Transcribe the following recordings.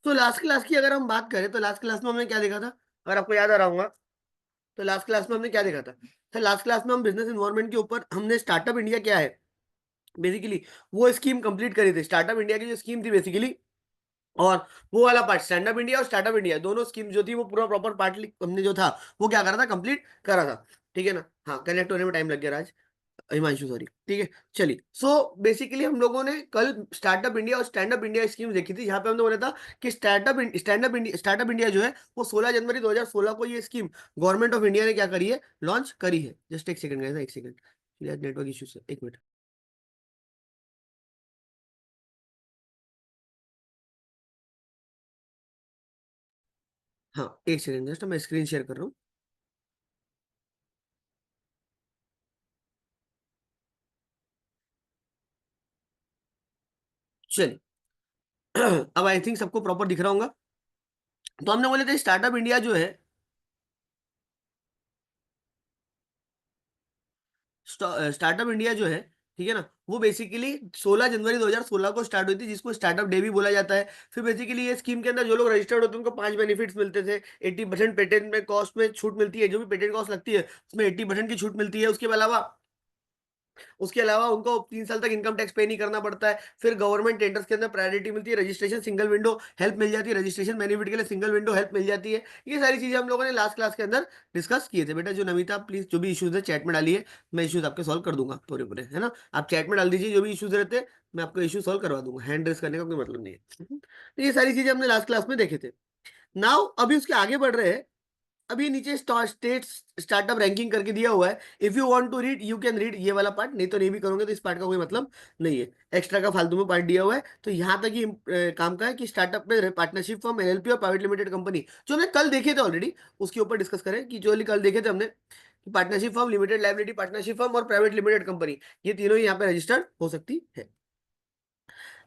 तो last class की अगर हम बात करें तो लास्ट क्लास में हमने क्या देखा था, अगर आपको याद आ रहा होगा तो लास्ट क्लास में हमने क्या देखा था। तो लास्ट क्लास में हम बिजनेस इन्वायरमेंट के ऊपर हमने स्टार्टअप इंडिया क्या है बेसिकली वो स्कीम कंप्लीट करी थी। स्टार्टअप इंडिया की जो स्कीम थी बेसिकली, और वो वाला पार्ट स्टैंड अप इंडिया और स्टार्टअप इंडिया दोनों स्कीम जो थी वो पूरा प्रॉपर पार्ट हमने जो था वो क्या करा था, कंप्लीट करा था। ठीक है ना। हाँ, कनेक्ट होने में टाइम लग गया राज, हिमांशु सॉरी। ठीक है, चलिए। सो बेसिकली हम लोगों ने कल स्टार्टअप इंडिया और स्टैंड अप इंडिया स्कीम देखी थी, जहां पे हमने बोला था कि स्टार्टअप इंडिया जो है वो 16 जनवरी 2016 को ये स्कीम गवर्नमेंट ऑफ इंडिया ने क्या करी है, लॉन्च करी है। जस्ट एक सेकंड गाइस, एक सेकंड, नेटवर्क इश्यू से एक मिनट। हाँ, एक सेकंड, जस्ट मैं स्क्रीन शेयर कर रहा हूँ। चलिए। अब आई थिंक सबको प्रॉपर दिख रहा होगा। तो हमने बोले थे स्टार्टअप इंडिया जो है, स्टार्टअप इंडिया जो है, ठीक है ना, वो बेसिकली 16 जनवरी 2016 को स्टार्ट हुई थी, जिसको स्टार्टअप डे भी बोला जाता है। फिर बेसिकली ये स्कीम के अंदर जो लोग रजिस्टर्ड होते हैं उनको 5 बेनिफिट्स मिलते थे। 80% पेटेंट में कॉस्ट में छूट मिलती है, जो भी पेटेंट कॉस्ट लगती है उसमें 80% की छूट मिलती है। उसके अलावा उनको 3 साल तक इनकम टैक्स पे नहीं करना पड़ता है। फिर गवर्नमेंट टेंडर्स के अंदर प्रायोरिटी मिलती है, रजिस्ट्रेशन सिंगल विंडो हेल्प मिल जाती है, रजिस्ट्रेशन बेनिफिट के लिए सिंगल विंडो हेल्प मिल जाती है। ये सारी चीजें हम लोगों ने लास्ट क्लास के अंदर डिस्कस किए थे। बेटा जो नमिता, प्लीज जो भी इश्यूज है चैट में डालिए, मैं इश्यूज आपके सॉल्व कर दूंगा पूरे पूरे, है ना। आप चैट में डाल दीजिए जो भी इश्यूज रहते हैं, मैं आपको इश्यू सॉल्व करवा दूंगा, हैंड रेस करने का कोई मतलब नहीं है। तो ये सारी चीजें हमने लास्ट क्लास में देखे थे। नाउ अभी उसके आगे बढ़ रहे हैं। अभी नीचे स्टेट स्टार्टअप रैंकिंग करके दिया हुआ है। If you want to read you can read ये वाला पार्ट, नहीं तो नहीं भी करोगे तो इस पार्ट का कोई मतलब नहीं है। एक्स्ट्रा का फालतू में पार्ट दिया हुआ है। तो यहाँ तक ही काम का है कि स्टार्टअप में पार्टनरशिप फॉर्म, एलएलपी और प्राइवेट लिमिटेड कंपनी जो हमने कल देखे थे ऑलरेडी, उसके ऊपर डिस्कस करें कि जो कल देखे थे हमने, partnership form, limited liability partnership form और प्राइवेट लिमिटेड कंपनी, ये तीनों ही यहाँ पे रजिस्टर्ड हो सकती है।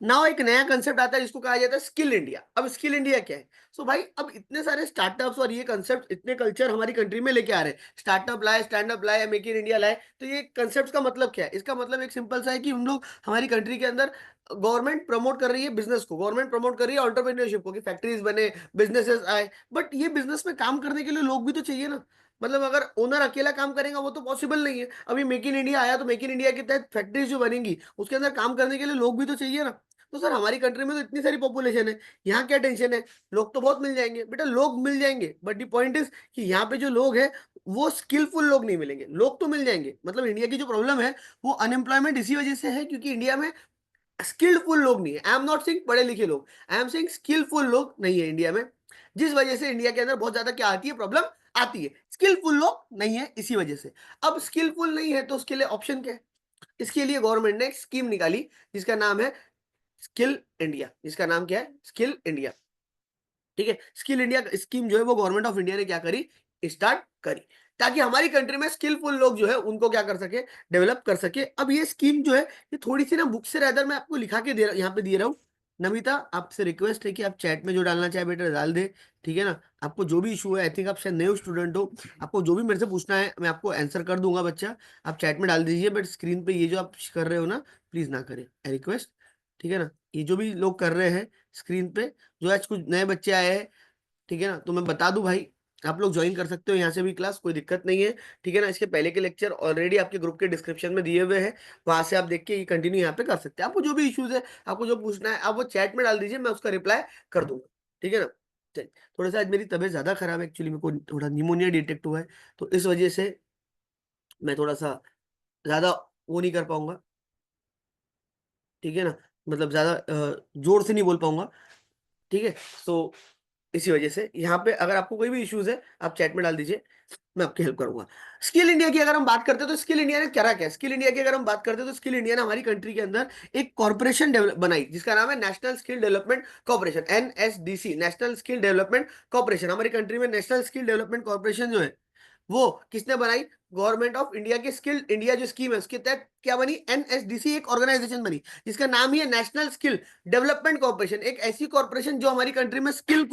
नाउ एक नया कंसेप्ट आता है जिसको कहा जाता है स्किल इंडिया। अब स्किल इंडिया क्या है? सो भाई अब इतने सारे स्टार्टअप्स और ये कंसेप्ट, इतने कल्चर हमारी कंट्री में लेके आ रहे हैं, स्टार्टअप लाए, स्टैंड अप लाए, मेक इन इंडिया लाए, तो ये कंसेप्ट का मतलब क्या है? इसका मतलब एक सिंपल सा है कि हम लोग हमारी कंट्री के अंदर गवर्नमेंट प्रमोट कर रही है बिजनेस को, गवर्नमेंट प्रमोट कर रही है एंटरप्रेन्योरशिप को, कि फैक्ट्रीज बने, बिजनेसेस आए। बट ये बिजनेस में काम करने के लिए लोग भी तो चाहिए ना। मतलब अगर ओनर अकेला काम करेगा वो तो पॉसिबल नहीं है। अभी मेक इन इंडिया आया तो मेक इन इंडिया के तहत फैक्ट्रीज जो बनेंगी उसके अंदर काम करने के लिए लोग भी तो चाहिए ना। तो सर हमारी कंट्री में तो इतनी सारी पॉपुलेशन है, यहाँ क्या टेंशन है? लोग तो बहुत मिल जाएंगे बेटा, लोग मिल जाएंगे, बट दी पॉइंट इज कि यहाँ पे जो लोग हैं वो स्किलफुल लोग नहीं मिलेंगे। लोग तो मिल जाएंगे, मतलब इंडिया की जो प्रॉब्लम है वो अनएम्प्लॉयमेंट इसी वजह से है क्योंकि इंडिया में स्किलफुल लोग नहीं है। आई एम नॉट सेइंग पढ़े लिखे लोग, आई एम सेइंग स्किलफुल लोग नहीं है इंडिया में, जिस वजह से इंडिया के अंदर बहुत ज्यादा क्या आती है, प्रॉब्लम आती है। स्किलफुल लोग नहीं है इसी वजह से। अब स्किलफुल नहीं है तो उसके लिए ऑप्शन क्या है? इसके लिए गवर्नमेंट ने एक स्कीम निकाली जिसका नाम है स्किल इंडिया। इसका नाम क्या है? Skill India. ठीक है, स्किल इंडिया स्कीम जो है वो गवर्नमेंट ऑफ इंडिया ने क्या करी, स्टार्ट करी, ताकि हमारी कंट्री में स्किलफुल लोग जो है उनको क्या कर सके, डेवलप कर सके। अब ये स्कीम जो है ये थोड़ी सी ना बुक से रहकर मैं आपको लिखा के दे यहाँ पे दे रहा हूँ। नमिता आपसे रिक्वेस्ट है कि आप चैट में जो डालना चाहे बेटा डाल दे। ठीक है ना। आपको जो भी इशू है, आई थिंक आप शायद नए स्टूडेंट हो, आपको जो भी मेरे से पूछना है मैं आपको आंसर कर दूंगा बच्चा, आप चैट में डाल दीजिए। बट स्क्रीन पे ये जो आप कर रहे हो ना, प्लीज ना करें, रिक्वेस्ट। ठीक है ना। ये जो भी लोग कर रहे हैं स्क्रीन पे, जो आज कुछ नए बच्चे आए हैं, ठीक है ना, तो मैं बता दूं भाई, आप लोग ज्वाइन कर सकते हो यहाँ से भी क्लास, कोई दिक्कत नहीं है। ठीक है ना। इसके पहले के लेक्चर ऑलरेडी आपके ग्रुप के डिस्क्रिप्शन में दिए हुए हैं, वहां से आप देख के ये कंटिन्यू यहाँ पे कर सकते हैं। आपको जो भी इश्यूज है, आपको जो पूछना है, आप वो चैट में डाल दीजिए, मैं उसका रिप्लाई कर दूंगा। ठीक है ना। चलिए, थोड़ा सा आज मेरी तबीयत ज्यादा खराब है एक्चुअली, मेरे को थोड़ा निमोनिया डिटेक्ट हुआ है, तो इस वजह से मैं थोड़ा सा ज्यादा वो नहीं कर पाऊंगा। ठीक है ना। मतलब ज्यादा जोर से नहीं बोल पाऊंगा। ठीक है। सो इसी वजह से यहाँ पे अगर आपको कोई भी इश्यूज है आप चैट में डाल दीजिए, मैं आपकी हेल्प करूंगा। स्किल इंडिया की अगर हम बात करते हैं तो स्किल इंडिया ने करा क्या? स्किल इंडिया की अगर हम बात करते हैं तो स्किल इंडिया ने हमारी कंट्री के अंदर एक कॉर्पोरेशन बनाई जिसका नाम है national skill development corporation, NSDC, national skill development corporation. हमारी कंट्री में नेशनल स्किल डेवलपमेंट कॉर्पोरेशन जो है वो किसने बनाई? गवर्नमेंट ऑफ इंडिया की स्किल इंडिया जो स्कीम है उसके तहत क्या बनी? एनएसडीसी एक ऑर्गेनाइजेशन बनी जिसका नाम ही है नेशनल स्किल डेवलपमेंट कॉर्पोरेशन। एक ऐसी कॉर्पोरेशन जो हमारी कंट्री में स्किल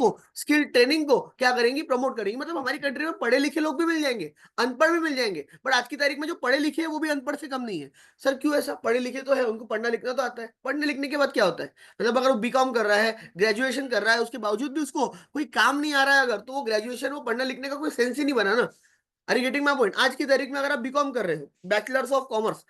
ट्रेनिंग को क्या करेंगी? प्रमोट करेंगी। मतलब हमारी कंट्री में पढ़े लिखे लोग भी मिल जाएंगे, अनपढ़ भी मिल जाएंगे, बट आज की तारीख में जो पढ़े लिखे हैं वो भी अनपढ़ से कम नहीं है। सर क्यों ऐसा? पढ़े लिखे तो है, उनको पढ़ना लिखना तो आता है। पढ़ने लिखने के बाद क्या होता है? मतलब अगर वो बीकॉम कर रहा है, ग्रेजुएशन कर रहा है, उसके बावजूद भी उसको कोई काम नहीं आ रहा है अगर, तो वो ग्रेजुएशन, वो पढ़ने लिखने का कोई सेंस ही नहीं बना ना। अरे गेटिंग माय पॉइंट? आज की तारीख में अगर आप बीकॉम कर रहे हो, बैचलर्स ऑफ कॉमर्स,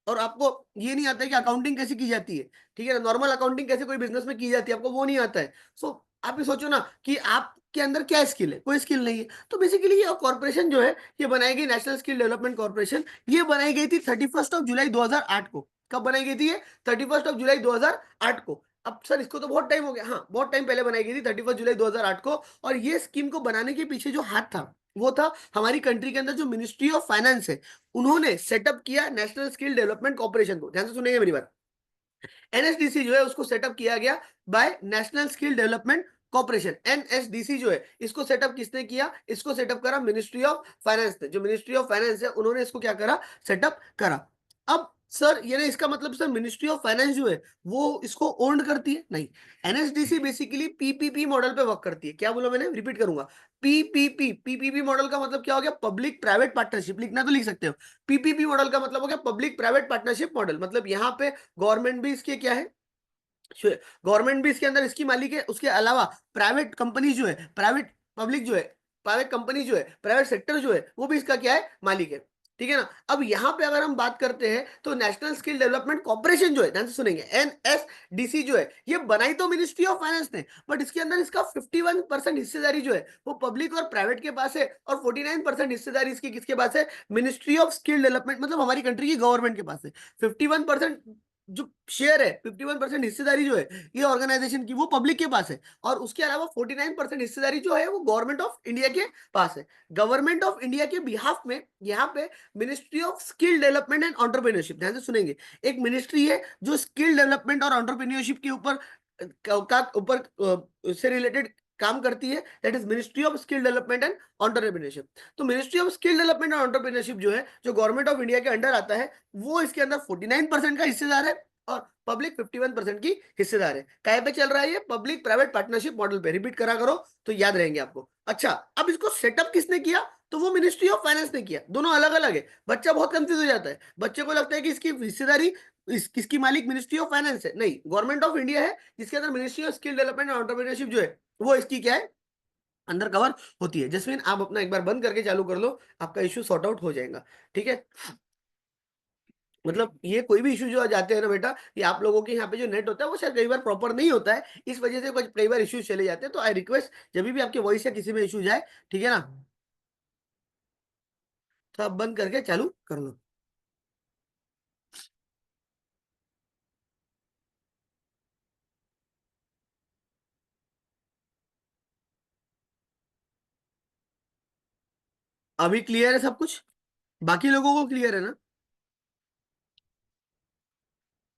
और आपको ये नहीं आता है कि अकाउंटिंग कैसे की जाती है, ठीक है ना, नॉर्मल अकाउंटिंग कैसे कोई बिजनेस में की जाती है, आपको वो नहीं आता है। सो आप ये सोचो ना कि आपके अंदर क्या स्किल है? कोई स्किल नहीं है। तो बेसिकली ये कॉर्पोरेशन जो है, ये बनाई गई नेशनल स्किल डेवलपमेंट कॉर्पोरेशन। ये बनाई गई थी 31 जुलाई 2008 को। कब बनाई गई थी ये? 31 जुलाई 2008 को। अब सर इसको तो बहुत टाइम हो गया। हाँ, बहुत टाइम पहले बनाई गई थी, 31 जुलाई 2008 को। और ये स्कीम को बनाने के पीछे जो हाथ था वो था हमारी कंट्री के अंदर जो मिनिस्ट्री ऑफ फाइनेंस है, उन्होंने सेटअप किया नेशनल स्किल डेवलपमेंट कॉर्पोरेशन को। ध्यान से सुनेंगे मेरी बात। एनएसडीसी जो है उसको सेटअप किया गया by national skill development corporation. NSDC जो है इसको सेटअप किसने किया? इसको सेटअप करा मिनिस्ट्री ऑफ फाइनेंस ने। जो मिनिस्ट्री ऑफ फाइनेंस है उन्होंने इसको क्या करा? सेटअप करा। अब सर ये ना, इसका मतलब सर मिनिस्ट्री ऑफ फाइनेंस जो है वो इसको ओन करती है? नहीं। एनएसडीसी बेसिकली पीपीपी मॉडल पे वर्क करती है। क्या बोला मैंने? रिपीट करूंगा। पीपीपी मॉडल का मतलब क्या हो गया? Public private partnership. लिखना तो लिख सकते हो। पीपीपी मॉडल का मतलब हो गया पब्लिक प्राइवेट पार्टनरशिप मॉडल। मतलब यहाँ पे गवर्नमेंट भी इसके क्या है? गवर्नमेंट भी इसके अंदर इसकी मालिक है। उसके अलावा प्राइवेट कंपनी जो है, प्राइवेट पब्लिक जो है, प्राइवेट कंपनी जो है, प्राइवेट सेक्टर जो है, वो भी इसका क्या है? मालिक है। ठीक है ना। अब यहाँ पे अगर हम बात करते हैं तो नेशनल स्किल डेवलपमेंट कॉर्पोरेशन जो है, ध्यान से सुनेंगे, एनएसडीसी जो है, ये बनाई तो मिनिस्ट्री ऑफ फाइनेंस ने, बट इसके अंदर इसका 51% हिस्सेदारी जो है वो पब्लिक और प्राइवेट के पास है, और 49% हिस्सेदारी इसकी किसके पास है? मिनिस्ट्री ऑफ स्किल डेवलपमेंट, मतलब हमारी कंट्री की गवर्नमेंट के पास है। 51% जो शेयर है, 51% हिस्सेदारी जो है ये ऑर्गेनाइजेशन की, वो पब्लिक के पास है। और उसके अलावा 49% हिस्सेदारी जो है वो गवर्नमेंट ऑफ इंडिया के पास है। गवर्नमेंट ऑफ इंडिया के बिहाफ में यहाँ पे ministry of skill development and entrepreneurship, ध्यान से सुनेंगे, एक मिनिस्ट्री है जो स्किल डेवलपमेंट और एंटरप्रेन्योरशिप के ऊपर से रिलेटेड काम करती है। That is ministry of skill development and entrepreneurship. तो मिनिस्ट्री ऑफ स्किल डेवलपमेंट और एंटरप्रेन्योरशिप जो है, जो गवर्नमेंट ऑफ इंडिया के अंडर आता है, वो इसके अंदर 49% का हिस्सेदार है, और पब्लिक 51% की हिस्सेदार है। काय पे चल रहा है ये? पब्लिक प्राइवेट पार्टनरशिप मॉडल पे। रिपीट करा करो तो याद रहेंगे आपको। अच्छा, अब इसको सेटअप किसने किया? तो वो मिनिस्ट्री ऑफ फाइनेंस ने किया। दोनों अलग अलग है। बच्चा बहुत कंफ्यूज हो जाता है, बच्चे को लगता है कि इसकी हिस्सेदारी किसकी मालिक मिनिस्ट्री ऑफ फाइनेंस है। नहीं, गवर्नमेंट ऑफ इंडिया है जिसके अंदर मिनिस्ट्री ऑफ स्किल डेवलपमेंट और एंटरप्रेन्योरशिप जो है वो इसकी क्या है? अंडर कवर होती है। जसमीन आप अपना एक बार बंद करके चालू कर लो, आपका इश्यू सॉर्ट आउट हो जाएगा। ठीक है। मतलब ये कोई भी इशू जो आ जाते हैं ना बेटा, ये आप लोगों के यहाँ पे जो नेट होता है वो शायद कई बार प्रॉपर नहीं होता है, इस वजह से कुछ कई बार इश्यूज चले जाते हैं। तो आई रिक्वेस्ट, जब भी आपके वॉइस या किसी में इशू जाए, ठीक है ना, तो आप बंद करके चालू कर लो। अभी क्लियर है सब कुछ? बाकी लोगों को क्लियर है ना?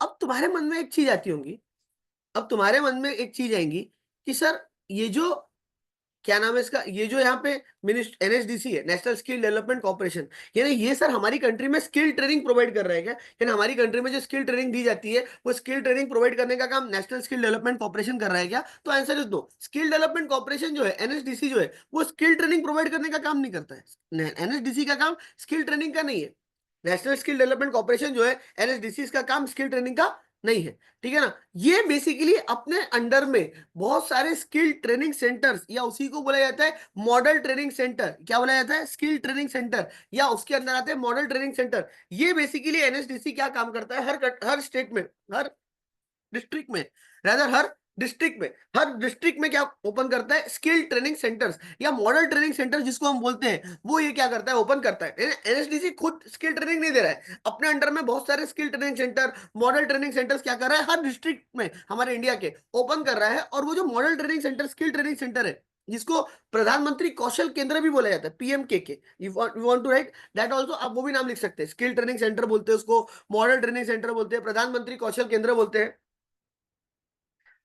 अब तुम्हारे मन में एक चीज आती होंगी, अब तुम्हारे मन में एक चीज आएंगी कि सर ये जो क्या नाम है इसका, ये जो यहाँ पे मिनिस्टर एनएसडीसी है, नेशनल स्किल डेवलपमेंट कॉर्पोरेशन, यानी ये सर हमारी कंट्री में स्किल ट्रेनिंग प्रोवाइड कर रहा है क्या? यानी हमारी कंट्री में जो स्किल ट्रेनिंग दी जाती है वो स्किल ट्रेनिंग प्रोवाइड करने का काम नेशनल स्किल डेवलपमेंट कॉर्पोरेशन कर रहा है क्या? तो answer is no. Skill development corporation जो है, एनएसडीसी जो है, वो स्किल ट्रेनिंग प्रोवाइड करने का काम नहीं करता है। एनएसडीसी का काम स्किल ट्रेनिंग का नहीं है। नेशनल स्किल डेवलपमेंट कॉर्पोरेशन जो है, एनएसडीसी का काम स्किल ट्रेनिंग का नहीं है। ठीक है ना। ये बेसिकली अपने अंडर में बहुत सारे स्किल ट्रेनिंग सेंटर्स, या उसी को बोला जाता है मॉडल ट्रेनिंग सेंटर। क्या बोला जाता है? स्किल ट्रेनिंग सेंटर, या उसके अंदर आते हैं मॉडल ट्रेनिंग सेंटर। ये बेसिकली एनएसडीसी क्या काम करता है? हर स्टेट में, हर डिस्ट्रिक्ट में, रादर हर डिस्ट्रिक्ट में क्या ओपन करता है? स्किल ट्रेनिंग सेंटर्स या मॉडल ट्रेनिंग सेंटर जिसको हम बोलते हैं, वो ये क्या करता है? ओपन करता है। एनएसडीसी खुद स्किल ट्रेनिंग नहीं दे रहा है, अपने अंडर में बहुत सारे skill training centre, model training centres क्या कर रहा है? हर डिस्ट्रिक्ट में हमारे इंडिया के ओपन कर रहा है। और वो जो model training centre, skill training centre है, जिसको प्रधानमंत्री कौशल केंद्र भी बोला जाता है, PMK, you want to write that also, आप वो भी नाम लिख सकते हैं। स्किल ट्रेनिंग सेंटर बोलते हैं उसको, मॉडल ट्रेनिंग सेंटर बोलते हैं, प्रधानमंत्री कौशल केंद्र बोलते हैं,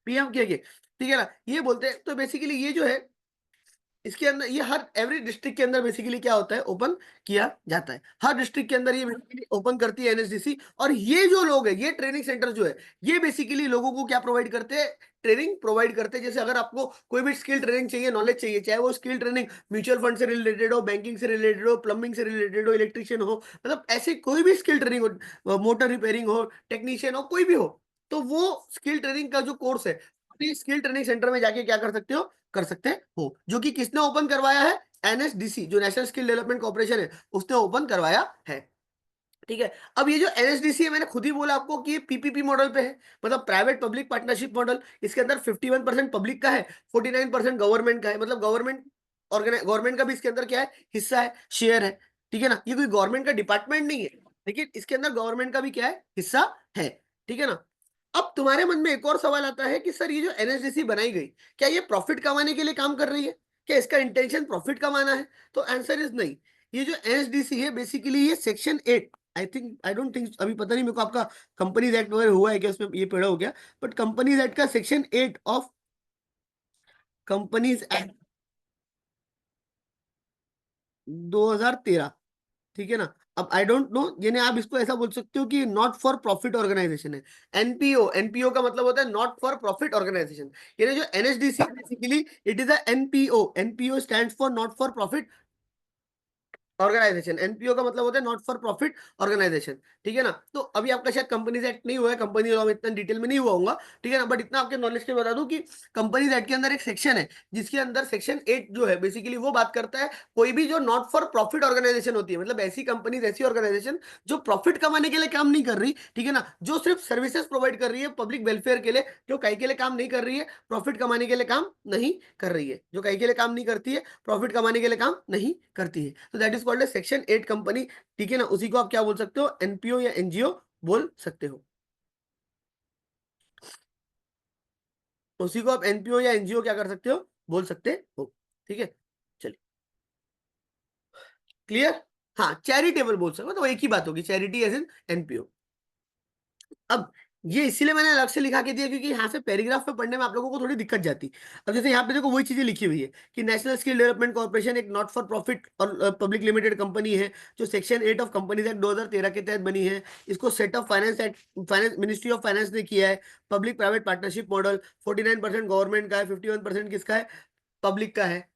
पीएम के, ठीक है ना, ये बोलते हैं। तो बेसिकली ये जो है, इसके अंदर ये हर एवरी डिस्ट्रिक्ट के अंदर बेसिकली क्या होता है, ओपन किया जाता है। हर डिस्ट्रिक्ट के अंदर ये बेसिकली ओपन करती है एनएसडीसी। और ये जो लोग है, ये ट्रेनिंग सेंटर जो है, ये बेसिकली लोगों को क्या प्रोवाइड करते हैं, ट्रेनिंग प्रोवाइड करते हैं। जैसे अगर आपको कोई भी स्किल ट्रेनिंग चाहिए, नॉलेज चाहिए, चाहे वो स्किल ट्रेनिंग म्यूचुअल फंड से रिलेटेड हो, बैंकिंग से रिलेटेड हो, प्लम्बिंग से रिलेटेड हो, इलेक्ट्रिशियन हो, मतलब ऐसे कोई भी स्किल ट्रेनिंग हो, मोटर रिपेयरिंग हो, टेक्नीशियन हो, कोई भी हो, तो वो स्किल ट्रेनिंग का जो कोर्स है, स्किल ट्रेनिंग सेंटर में जाके क्या कर सकते हो, कर सकते हो। जो कि किसने ओपन करवाया है, एनएसडीसी, जो नेशनल स्किल डेवलपमेंट कॉर्पोरेशन है, उसने ओपन करवाया है। ठीक है। अब ये जो एनएसडीसी है, मैंने खुद ही बोला आपको कि ये पीपीपी मॉडल पे है, मतलब प्राइवेट पब्लिक पार्टनरशिप मॉडल। इसके अंदर 51% पब्लिक का है, 49% गवर्नमेंट का है, मतलब गवर्नमेंट गवर्नमेंट का भी इसके अंदर क्या है, हिस्सा है, शेयर है। ठीक है ना, ये कोई गवर्नमेंट का डिपार्टमेंट नहीं है, लेकिन इसके अंदर गवर्नमेंट का भी क्या है, हिस्सा है। ठीक है ना। अब तुम्हारे मन में एक और सवाल आता है कि सर ये जो एनएसडीसी बनाई गई, क्या ये प्रॉफिट कमाने के लिए काम कर रही है, क्या इसका इंटेंशन प्रॉफिट कमाना है? तो आंसर इज नहीं। ये जो एनएसडीसी है बेसिकली ये सेक्शन 8, आई डोंट थिंक, अभी पता नहीं मेरे को आपका कंपनीज एक्ट वगैरह हुआ है क्या, उसमें ये पढ़ा हो गया, बट कंपनीज एक्ट का सेक्शन 8 ऑफ कंपनीज एक्ट 2013। ठीक है ना। अब आई डोंट नो, यानी आप इसको ऐसा बोल सकते हो कि नॉट फॉर प्रॉफिट ऑर्गेनाइजेशन है। एनपीओ, एनपीओ का मतलब होता है नॉट फॉर प्रॉफिट ऑर्गेनाइजेशन। यानी जो NSDC basically it is a NPO, NPO stands for not for profit organisation. NPO का मतलब होता है नॉट फॉर प्रॉफिट ऑर्गेनाइजेशन। ठीक है ना। तो अभी आपका शायद कंपनीज एक्ट नहीं हुआ है, कंपनी लॉ में इतना डिटेल में नहीं हुआ होगा। ठीक है ना, बट इतना आपके नॉलेज के लिए बता दूं कि कंपनीज एक्ट के अंदर एक सेक्शन है, जिसके अंदर सेक्शन 8 जो है बेसिकली वो बात करता है कोई भी जो नॉट फॉर प्रॉफिट ऑर्गेनाइजेशन होती है, मतलब ऐसी कंपनीज, ऐसी ऑर्गेनाइजेशन जो प्रॉफिट कमाने के लिए काम नहीं कर रही, ठीक है ना, जो सिर्फ सर्विसेज प्रोवाइड कर रही है पब्लिक वेलफेयर के लिए, जो कहीं के लिए काम नहीं कर रही है, प्रॉफिट कमाने के लिए काम नहीं कर रही है, जो कहीं के लिए काम नहीं करती है, प्रॉफिट कमाने के लिए काम नहीं करती है, तो that is called section 8 company. ठीक है ना, उसी को आप क्या बोल सकते हो, एनपीओ या एनजीओ बोल सकते हो। उसी को आप एनपीओ या एनजीओ क्या कर सकते हो, बोल सकते हो। ठीक है। चलिए, क्लियर। हाँ, चैरिटेबल बोल सकते हो, तो एक ही बात होगी, चैरिटी एज इन एनपीओ। अब ये इसीलिए मैंने अलग से लिखा के दिया क्योंकि यहाँ से पैराग्राफ में पढ़ने में आप लोगों को थोड़ी दिक्कत जाती। अब जैसे यहाँ पे देखो वही चीजें लिखी हुई है कि नेशनल स्किल डेवलपमेंट कॉर्पोरेशन एक नॉट फॉर प्रॉफिट और पब्लिक लिमिटेड कंपनी है, जो सेक्शन 8 ऑफ कंपनीज एक्ट 2013 के तहत बनी है। इसको set of finance act, finance ministry of finance ने किया है। Public private partnership model, 49% government का है, 51% किसका है, पब्लिक का है।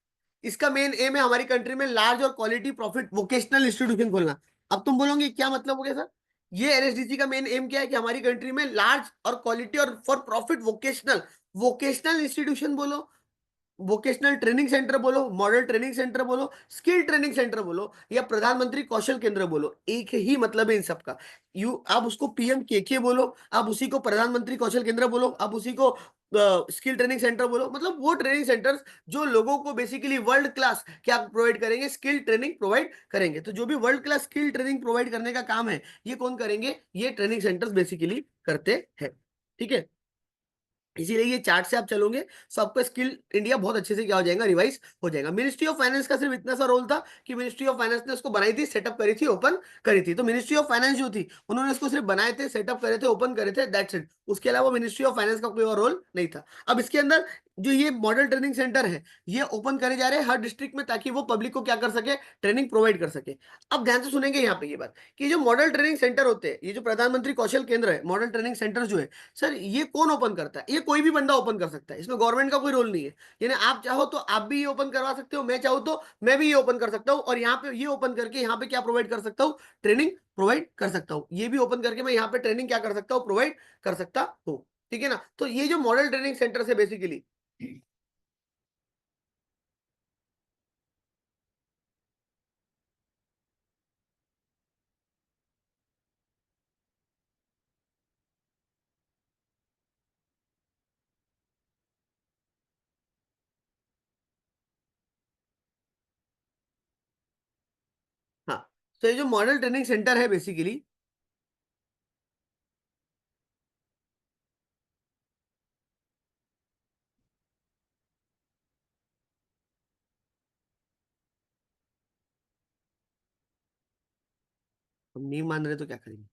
इसका मेन एम है हमारी कंट्री में लार्ज और क्वालिटी प्रॉफिट वोकेशनल इंस्टीट्यूशन खोलना। अब तुम बोलोगे क्या मतलब हो गया सर, ये एनएसडीसी का मेन एम क्या है कि हमारी कंट्री में लार्ज और क्वालिटी और for profit vocational, vocational institution बोलो, वोकेशनल ट्रेनिंग सेंटर बोलो, मॉडल ट्रेनिंग सेंटर बोलो, स्किल ट्रेनिंग सेंटर बोलो, या प्रधानमंत्री कौशल केंद्र बोलो, एक ही मतलब है इन सबका। आप उसको पीएम के बोलो, आप उसी को प्रधानमंत्री कौशल केंद्र बोलो, आप उसी को स्किल ट्रेनिंग सेंटर बोलो, मतलब वो ट्रेनिंग सेंटर्स जो लोगों को बेसिकली वर्ल्ड क्लास क्या प्रोवाइड करेंगे, स्किल ट्रेनिंग प्रोवाइड करेंगे। तो जो भी world class skill training provide करने का काम है, ये कौन करेंगे, ये ट्रेनिंग सेंटर्स बेसिकली करते हैं। ठीक है। इसीलिए ये चार्ट से आप चलोगे तो आपका स्किल इंडिया बहुत अच्छे से क्या हो जाएगा, रिवाइज हो जाएगा। मिनिस्ट्री ऑफ फाइनेंस का सिर्फ इतना सा रोल था कि मिनिस्ट्री ऑफ फाइनेंस ने उसको बनाई थी, सेटअप करी थी, ओपन करी थी। तो मिनिस्ट्री ऑफ फाइनेंस जो थी, उन्होंने इसको सिर्फ बनाए थे, सेटअप करे थे, ओपन करे थे, दैट्स इट। उसके अलावा मिनिस्ट्री ऑफ फाइनेंस का कोई और रोल नहीं था। अब इसके अंदर जो ये मॉडल ट्रेनिंग सेंटर है, ये ओपन करे जा रहे हैं हर डिस्ट्रिक्ट में, ताकि वो पब्लिक को क्या कर सके, ट्रेनिंग प्रोवाइड कर सके। अब ध्यान से सुनेंगे यहाँ पे ये बात कि जो मॉडल ट्रेनिंग सेंटर होते हैं, ये जो प्रधानमंत्री कौशल केंद्र है, मॉडल ट्रेनिंग सेंटर जो है, सर ये कौन ओपन करता है, ये कोई भी बंदा ओपन कर सकता है, इसमें गवर्नमेंट का कोई रोल नहीं है। यानी आप चाहो तो आप भी ये ओपन करवा सकते हो, मैं चाहूँ तो मैं भी ये ओपन कर सकता हूँ, और यहाँ पे ये ओपन करके यहाँ पे क्या प्रोवाइड कर सकता हूँ, ट्रेनिंग प्रोवाइड कर सकता हूँ। ये भी ओपन करके मैं यहाँ पे ट्रेनिंग क्या कर सकता हूँ, प्रोवाइड कर सकता हूँ। ठीक है ना। तो ये जो मॉडल ट्रेनिंग सेंटर से बेसिकली, हाँ, तो ये जो मॉडल ट्रेनिंग सेंटर है बेसिकली, हम नहीं मान रहे तो क्या करेंगे।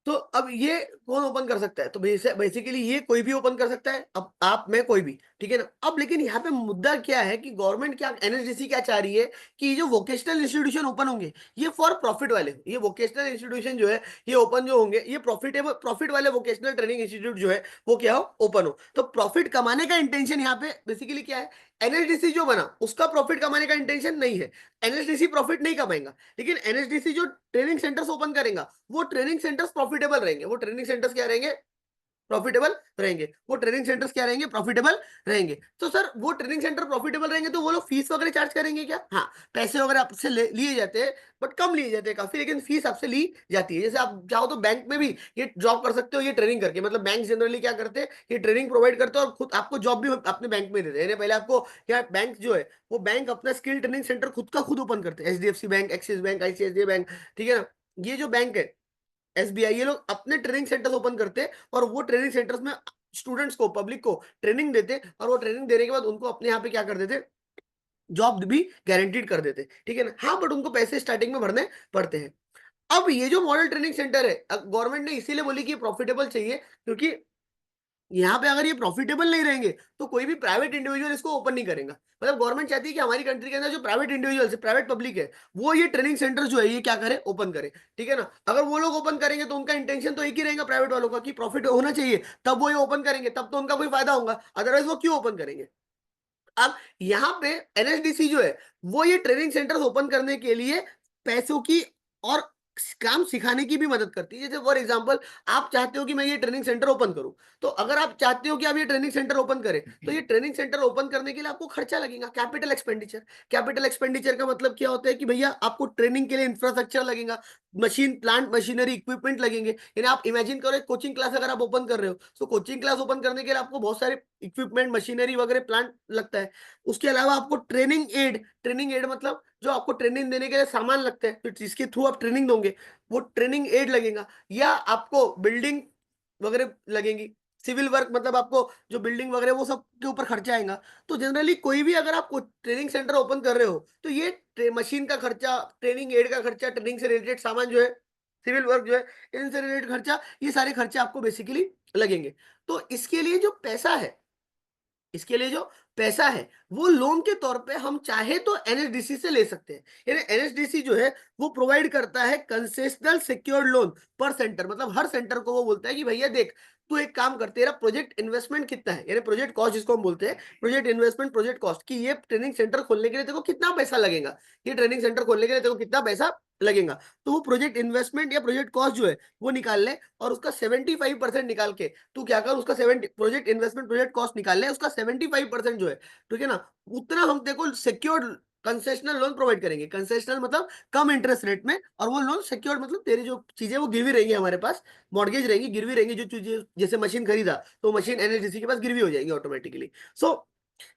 तो अब ये कौन ओपन कर सकता है? तो बेसिकली ये कोई भी ओपन कर सकता है। अब आप, मैं, कोई भी, ठीक है ना? अब लेकिन यहाँ पे मुद्दा क्या है कि गवर्नमेंट क्या, एनएसडीसी क्या चाह रही है कि ये जो वोकेशनल इंस्टीट्यूशन ओपन होंगे, ये फॉर प्रॉफिट वाले, ये वोकेशनल इंस्टीट्यूशन जो है, ये ओपन जो होंगे, ये प्रॉफिट वाले वोकेशनल ट्रेनिंग इंस्टीट्यूट जो है, वो क्या हो, ओपन हो। तो प्रॉफिट कमाने का इंटेंशन यहाँ पे बेसिकली क्या है? एनएसडीसी जो बना उसका प्रॉफिट कमाने का इंटेंशन नहीं है। एनएसडीसी प्रॉफिट नहीं कमाएगा, लेकिन एनएसडीसी जो ट्रेनिंग सेंटर्स ओपन करेगा, वो ट्रेनिंग सेंटर्स प्रॉफिटेबल रहेंगे। वो ट्रेनिंग सेंटर्स क्या रहेंगे? प्रॉफिटेबल रहेंगे। वो ट्रेनिंग सेंटर्स क्या रहेंगे? प्रॉफिटेबल रहेंगे। तो सर वो ट्रेनिंग सेंटर प्रॉफिटेबल रहेंगे तो वो लोग फीस वगैरह चार्ज करेंगे क्या? हाँ, पैसे वगैरह आपसे लिए जाते हैं, बट कम लिए जाते हैं काफी, लेकिन फीस आपसे ली जाती है। जैसे आप चाहो तो बैंक में भी ये जॉब कर सकते हो, ये ट्रेनिंग करके। मतलब बैंक जनरली क्या करते हैं, ये ट्रेनिंग प्रोवाइड करते हैं और खुद आपको जॉब भी अपने बैंक में देते हैं। यानी पहले आपको क्या, बैंक जो है वो बैंक अपना स्किल ट्रेनिंग सेंटर खुद का खुद ओपन करते हैं। HDFC bank, axis bank, ICICI bank, ठीक है ना? ये जो बैंक है, एसबीआई, ये लोग अपने ट्रेनिंग सेंटर्स ओपन करते हैं और वो ट्रेनिंग सेंटर्स में स्टूडेंट्स को, पब्लिक को ट्रेनिंग देते, और वो ट्रेनिंग देने के बाद उनको अपने यहाँ पे क्या कर देते, जॉब भी गारंटीड कर देते, ठीक है ना? हाँ, बट उनको पैसे स्टार्टिंग में भरने पड़ते हैं। अब ये जो मॉडल ट्रेनिंग सेंटर है, गवर्नमेंट ने इसीलिए बोली कि प्रॉफिटेबल चाहिए, क्योंकि यहाँ पे अगर ये प्रॉफिटेबल नहीं रहेंगे तो कोई भी प्राइवेट इंडिविजुअल इसको ओपन नहीं करेगा। मतलब गवर्नमेंट चाहती है कि हमारी कंट्री के अंदर जो प्राइवेट इंडिविजुअल्स है, प्राइवेट पब्लिक है, वो ये ट्रेनिंग सेंटर जो है ये क्या करे, ओपन करे, ठीक है ना? अगर वो लोग ओपन करेंगे तो उनका इंटेंशन तो एक ही रहेगा प्राइवेट वालों का, कि प्रॉफिट होना चाहिए, तब वो ये ओपन करेंगे, तब तो उनका कोई फायदा होगा, अदरवाइज वो क्यों ओपन करेंगे? अब यहाँ पे एनएसडीसी जो है, वो ये ट्रेनिंग सेंटर्स ओपन करने के लिए पैसों की और काम सिखाने की भी मदद करती है। जैसे फॉर एग्जांपल, आप चाहते हो कि मैं ये ट्रेनिंग सेंटर ओपन करूं, तो अगर आप चाहते हो कि आप ये ट्रेनिंग सेंटर ओपन करें, तो ये ट्रेनिंग सेंटर ओपन करने के लिए आपको खर्चा लगेगा, कैपिटल एक्सपेंडिचर। कैपिटल एक्सपेंडिचर का मतलब क्या होता है कि भैया आपको ट्रेनिंग के लिए इंफ्रास्ट्रक्चर लगेगा, मशीन, प्लांट, मशीनरी, इक्विपमेंट लगेंगे। यानी आप इमेजिन करो, एक कोचिंग क्लास अगर आप ओपन कर रहे हो, तो कोचिंग क्लास ओपन करने के लिए आपको बहुत सारे इक्विपमेंट, मशीनरी वगैरह, प्लांट लगता है। उसके अलावा आपको ट्रेनिंग एड मतलब जो आपको ट्रेनिंग देने के लिए सामान लगते हैं, तो जिसके थ्रू आप ट्रेनिंग दोगे, वो ट्रेनिंग एड लगेगा। या आपको बिल्डिंग वगैरह लगेंगी, सिविल वर्क, मतलब आपको जो बिल्डिंग वगैरह वो सब के ऊपर खर्चा आएगा। तो जनरली कोई भी अगर आप ट्रेनिंग सेंटर ओपन कर रहे हो, तो ये मशीन का खर्चा, ट्रेनिंग एड का खर्चा, ट्रेनिंग से रिलेटेड सामान जो है, सिविल वर्क जो है, इनसे रिलेटेड खर्चा, ये सारे खर्चे आपको बेसिकली लगेंगे। तो इसके लिए जो पैसा है, वो लोन के तौर पे हम चाहे तो एनएसडीसी से ले सकते हैं। यानी एनएसडीसी जो है, वो प्रोवाइड करता है कंसेशनल सिक्योर्ड लोन पर सेंटर। मतलब हर सेंटर को वो बोलता है कि भैया देख, तू एक काम कर, तेरा प्रोजेक्ट इन्वेस्टमेंट कितना है, यानी प्रोजेक्ट कॉस्ट जिसको हम बोलते हैं, प्रोजेक्ट इन्वेस्टमेंट, प्रोजेक्ट कॉस्ट, कि ये ट्रेनिंग सेंटर खोलने के लिए तेरे को कितना पैसा लगेगा, ये ट्रेनिंग सेंटर खोलने के लिए तेरे को कितना पैसा लगेगा। तो वो प्रोजेक्ट इन्वेस्टमेंट या प्रोजेक्ट कॉस्ट जो है, वो निकाल ले, और उसका 75% निकाल के तू क्या कर, उसका 70 प्रोजेक्ट इन्वेस्टमेंट, प्रोजेक्ट कॉस्ट निकाल ले, उसका 75% जो है, ठीक है ना, उतना हम तेरे को सिक्योर्ड कंसेशनल लोन प्रोवाइड करेंगे। कंसेशनल मतलब कम इंटरेस्ट रेट में, और वो लोन सिक्योर्ड मतलब तेरी जो चीजें वो गिरवी रहेंगी हमारे पास, मॉर्गेज रहेगी, गिरवी रहेंगी, जो चीजें, जैसे मशीन खरीदा तो मशीन एनएचडीसी के पास गिरवी हो जाएगी ऑटोमेटिकली। सो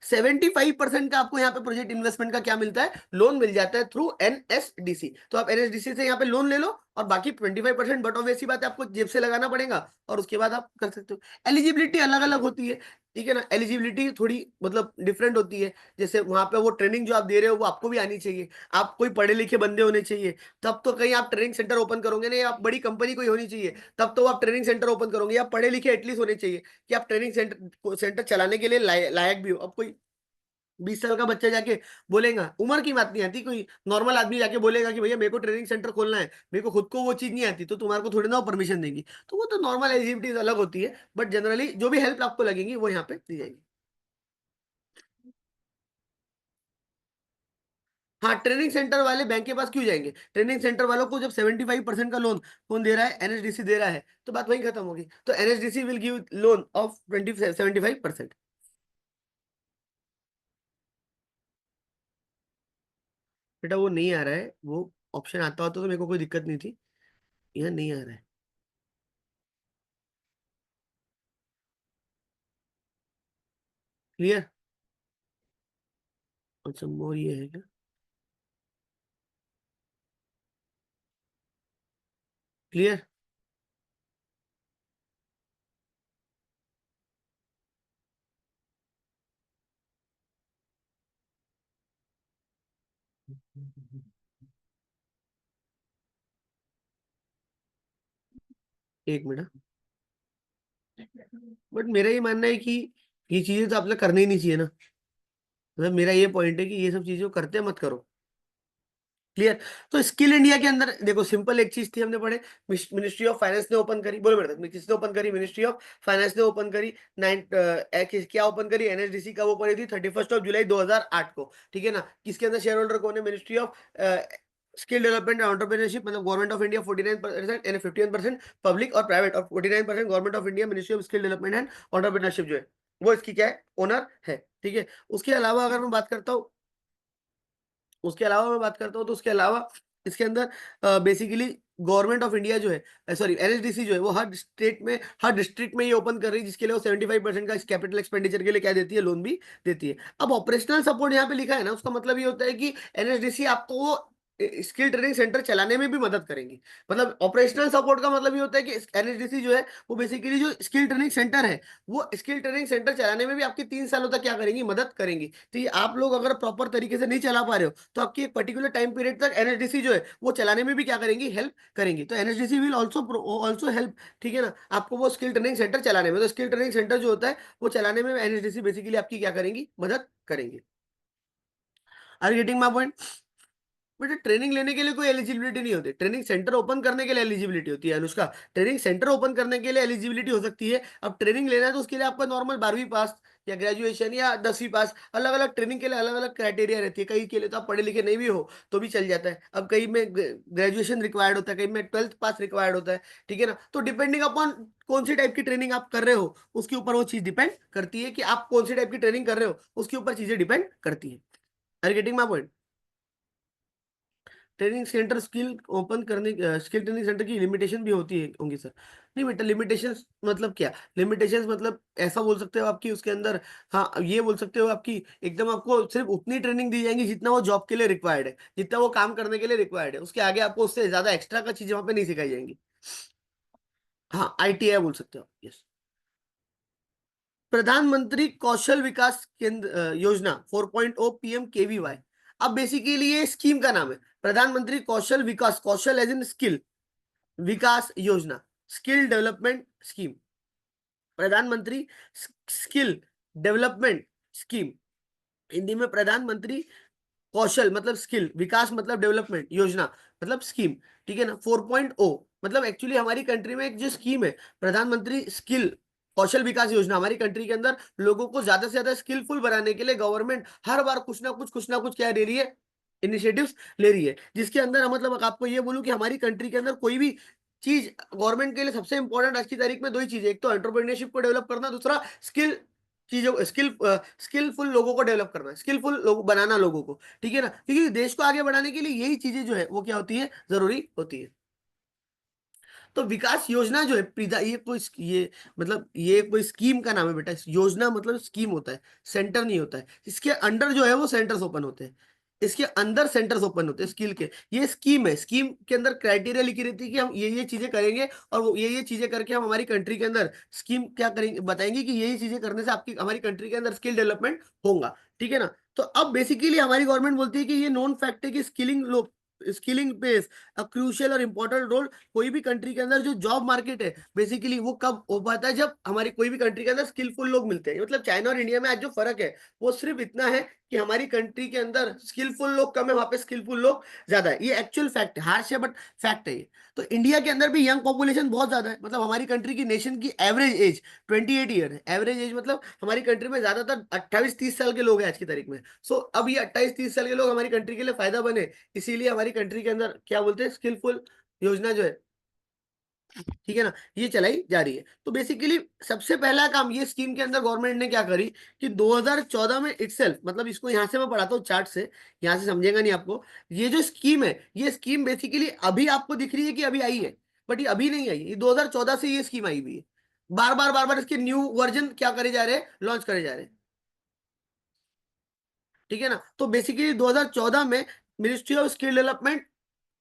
75% का आपको यहाँ पे प्रोजेक्ट इन्वेस्टमेंट का क्या मिलता है, लोन मिल जाता है थ्रू एनएसडीसी। तो आप एनएसडीसी से यहाँ पे लोन ले लो, और बाकी 25% बट ऑब्वियस बात है, आपको जेब से लगाना पड़ेगा, और उसके बाद आप कर सकते हो। एलिजिबिलिटी अलग अलग होती है, ठीक है ना? एलिजिबिलिटी थोड़ी मतलब डिफरेंट होती है। जैसे वहां पे वो ट्रेनिंग जो आप दे रहे हो, वो आपको भी आनी चाहिए, आप कोई पढ़े लिखे बंदे होने चाहिए, तब तो कहीं आप ट्रेनिंग सेंटर ओपन करोगे ना, या आप बड़ी कंपनी कोई होनी चाहिए, तब तो आप ट्रेनिंग सेंटर ओपन करोगे, या पढ़े लिखे एटलीस्ट होने चाहिए, कि आप ट्रेनिंग सेंटर चलाने के लिए लायक भी हो। अब कोई 20 साल का बच्चा जाके बोलेगा, उम्र की बात नहीं आती, कोई नॉर्मल आदमी जाके बोलेगा कि भैया मेरे को ट्रेनिंग सेंटर खोलना है, मेरे को खुद को वो चीज नहीं आती, तो तुम्हारे को थोड़ी ना परमिशन देंगी। तो वो तो नॉर्मल एलिजिबिलिटीज अलग होती है, बट जनरली जो भी हेल्प आपको लगेगी वो यहाँ पे दी जाएगी। हाँ, ट्रेनिंग सेंटर वाले बैंक के पास क्यों जाएंगे? ट्रेनिंग सेंटर वालों को जब 75% का लोन कौन दे रहा है, एनएचडीसी दे रहा है, तो बात वहीं खत्म होगी। तो NHDC will give loan of 75%। बेटा वो नहीं आ रहा है, वो ऑप्शन आता होता तो मेरे को कोई दिक्कत नहीं थी, यहाँ नहीं आ रहा है। क्लियर? अच्छा, मोर ये है क्या? क्लियर? एक मिनट। बट मेरा ये मानना है कि ये चीजें तो आपने करनी ही नहीं चाहिए ना। मतलब मेरा ये पॉइंट है कि ये सब चीजें को करते मत करो। क्लियर। तो स्किल इंडिया के अंदर देखो सिंपल एक चीज थी, हमने पढ़े, मिनिस्ट्री ऑफ फाइनेंस ने ओपन करी, बोलो मेरे किसने ओपन करी, मिनिस्ट्री ऑफ फाइनेंस ने ओपन करी। क्या ओपन करी, एनएसडीसी का वो पड़ी थी 31 जुलाई 2008 को। ठीक है ना। किसके अंदर शेयर होल्डर कौन है, ministry of skill development and entrepreneurship, मतलब government of India 49% and 51% public और प्राइवेट, और 49% government of India, ministry of skill development and entrepreneurship जो है वो इसकी क्या है, ओनर है। ठीक है। उसके अलावा अगर मैं बात करता हूँ, तो उसके अलावा इसके अंदर बेसिकली गवर्नमेंट ऑफ इंडिया जो है, सॉरी एनएचडीसी जो है, वो हर स्टेट में, हर डिस्ट्रिक्ट में ये ओपन कर रही है, जिसके लिए वो 75% का कैपिटल एक्सपेंडिचर के लिए क्या देती है, लोन भी देती है। अब ऑपरेशनल सपोर्ट यहाँ पे लिखा है ना, उसका मतलब ये होता है कि एनएचडीसी आपको वो स्किल ट्रेनिंग सेंटर चलाने में भी मदद करेंगी। मतलब ऑपरेशनल सपोर्ट का मतलब ये होता है कि एनएचडीसी जो है वो बेसिकली जो स्किल ट्रेनिंग सेंटर है, वो स्किल ट्रेनिंग सेंटर चलाने में भी आपकी 3 सालों तक क्या करेंगी, मदद करेंगी। तो ये आप लोग अगर प्रॉपर तरीके से नहीं चला पा रहे हो, तो आपकी एक पर्टिकुलर टाइम पीरियड तक एनएचडीसी जो है वो चलाने में भी क्या करेंगी, हेल्प करेंगी। तो एनएचडीसी विल ऑल्सो हेल्प। ठीक है ना, आपको वो स्किल ट्रेनिंग सेंटर चलाने में, तो स्किल ट्रेनिंग सेंटर जो होता है वो चलाने में एनएचडीसी बेसिकली आपकी क्या करेंगी, मदद करेंगे। Are getting my point. बेटा ट्रेनिंग लेने के लिए कोई एलिजिबिलिटी नहीं होती, ट्रेनिंग सेंटर ओपन करने के लिए एलिजिबिलिटी होती है अनुष्का। ट्रेनिंग सेंटर ओपन करने के लिए एलिजिबिलिटी हो सकती है। अब ट्रेनिंग लेना है तो उसके लिए आपका नॉर्मल 12वीं पास या ग्रेजुएशन या 10वीं पास, अलग अलग ट्रेनिंग के लिए अलग अलग क्राइटेरिया रहती है। कहीं के लिए तो आप पढ़े लिखे नहीं भी हो तो भी चल जाता है। अब कहीं में ग्रेजुएशन रिक्वायर्ड होता है, कहीं में 12th पास रिक्वायर्ड होता है। ठीक है ना। तो डिपेंडिंग अपॉन कौन सी टाइप की ट्रेनिंग आप कर रहे हो, उसके ऊपर वो चीज डिपेंड करती है कि आप कौन सी टाइप की ट्रेनिंग कर रहे हो, उसके ऊपर चीजें डिपेंड करती है। Are getting my point. Training centre skill open करने, स्किल ट्रेनिंग सेंटर की लिमिटेशन भी होती है होंगी सर। नहीं बेटा, लिमिटेशंस मतलब क्या, लिमिटेशंस मतलब ऐसा बोल सकते हो आपकी उसके अंदर, हाँ ये बोल सकते हो आपकी एकदम आपको सिर्फ उतनी ट्रेनिंग दी जाएगी जितना वो जॉब के लिए रिक्वायर्ड है, जितना वो काम करने के लिए रिक्वायर्ड है, उसके आगे आपको उससे ज्यादा एक्स्ट्रा का चीजें वहां पे नहीं सिखाई जाएंगी। हाँ आईटीआई बोल सकते हो, यस। प्रधानमंत्री कौशल विकास केंद्र योजना 4.0 PMKVY। अब बेसिकली ये स्कीम का नाम है, प्रधानमंत्री कौशल विकास, कौशल एज इन स्किल विकास योजना, स्किल डेवलपमेंट स्कीम। प्रधानमंत्री स्किल डेवलपमेंट स्कीम, हिंदी में प्रधानमंत्री कौशल मतलब स्किल, विकास मतलब डेवलपमेंट, योजना मतलब स्कीम। ठीक है ना। 4.0 मतलब एक्चुअली हमारी कंट्री में एक जो स्कीम है, प्रधानमंत्री स्किल कौशल विकास योजना, हमारी कंट्री के अंदर लोगों को ज्यादा से ज्यादा स्किलफुल बनाने के लिए गवर्नमेंट हर बार कुछ ना कुछ क्या ले रही है, इनिशिएटिव्स ले रही है। जिसके अंदर मतलब आपको ये बोलूं कि हमारी कंट्री के अंदर कोई भी चीज गवर्नमेंट के लिए सबसे इंपॉर्टेंट आज की तारीख में दो ही चीजें, एक तो एंटरप्रेन्योरशिप को डेवलप करना, दूसरा स्किल चीजों स्किलफुल लोगों को डेवलप करना, स्किलफुल लोग बनाना लोगों को। ठीक है ना, क्योंकि देश को आगे बढ़ाने के लिए यही चीजें जो है वो क्या होती है, जरूरी होती है। तो विकास योजना जो है ये कोई ये मतलब ये कोई स्कीम का नाम है बेटा। योजना मतलब स्कीम होता है, सेंटर नहीं होता है। इसके अंडर जो है वो सेंटर्स ओपन होते हैं, इसके अंदर सेंटर्स ओपन होते हैं स्किल के। ये स्कीम है, स्कीम के अंदर क्राइटेरिया लिखी रहती है कि हम ये चीजें करेंगे, और वो ये चीजें करके हम हमारी कंट्री के अंदर स्कीम क्या करेंगे, बताएंगे कि यही चीजें करने से आपकी हमारी कंट्री के अंदर स्किल डेवलपमेंट होगा। ठीक है ना। तो अब बेसिकली हमारी गवर्नमेंट बोलती है कि ये नॉन फैक्ट है कि स्किलिंग प्लेस अ क्रूशियल और इंपॉर्टेंट रोल। कोई भी कंट्री के अंदर जो जॉब मार्केट है बेसिकली वो कब हो पाता है, जब हमारी कोई भी कंट्री के अंदर स्किलफुल लोग मिलते हैं। मतलब चाइना और इंडिया में आज जो फर्क है वो सिर्फ इतना है कि हमारी कंट्री के अंदर स्किलफुल लोग कम है, वहां पे स्किलफुल लोग ज्यादा है। ये एक्चुअल फैक्ट है, हार्श है बट फैक्ट है ये। तो इंडिया के अंदर भी यंग पॉपुलेशन बहुत ज्यादा है। मतलब हमारी कंट्री की नेशन की एवरेज एज 28 ईयर है। एवरेज एज मतलब हमारी कंट्री में ज्यादातर 28-30 साल के लोग हैं आज की तारीख में। सो अब ये 28-30 साल के लोग हमारी कंट्री के लिए फायदा बने, इसीलिए हमारी कंट्री के अंदर क्या बोलते हैं, स्किलफुल योजना जो है, ठीक है ना, ये चलाई जा रही है। तो बेसिकली सबसे पहला काम ये स्कीम के अंदर गवर्नमेंट ने क्या करी कि 2014 में इटसेल्फ, मतलब इसको यहां से मैं पढ़ाता हूँ चार्ट से, यहां से समझेगा नहीं आपको। ये जो स्कीम है, ये स्कीम बेसिकली अभी आपको दिख रही है कि अभी आई है, बट ये अभी नहीं आई, ये 2014 से ये स्कीम आई हुई है। बार बार इसके न्यू वर्जन क्या करे जा रहे हैं, लॉन्च करे जा रहे हैं। ठीक है ना। तो बेसिकली 2014 में ministry of skill development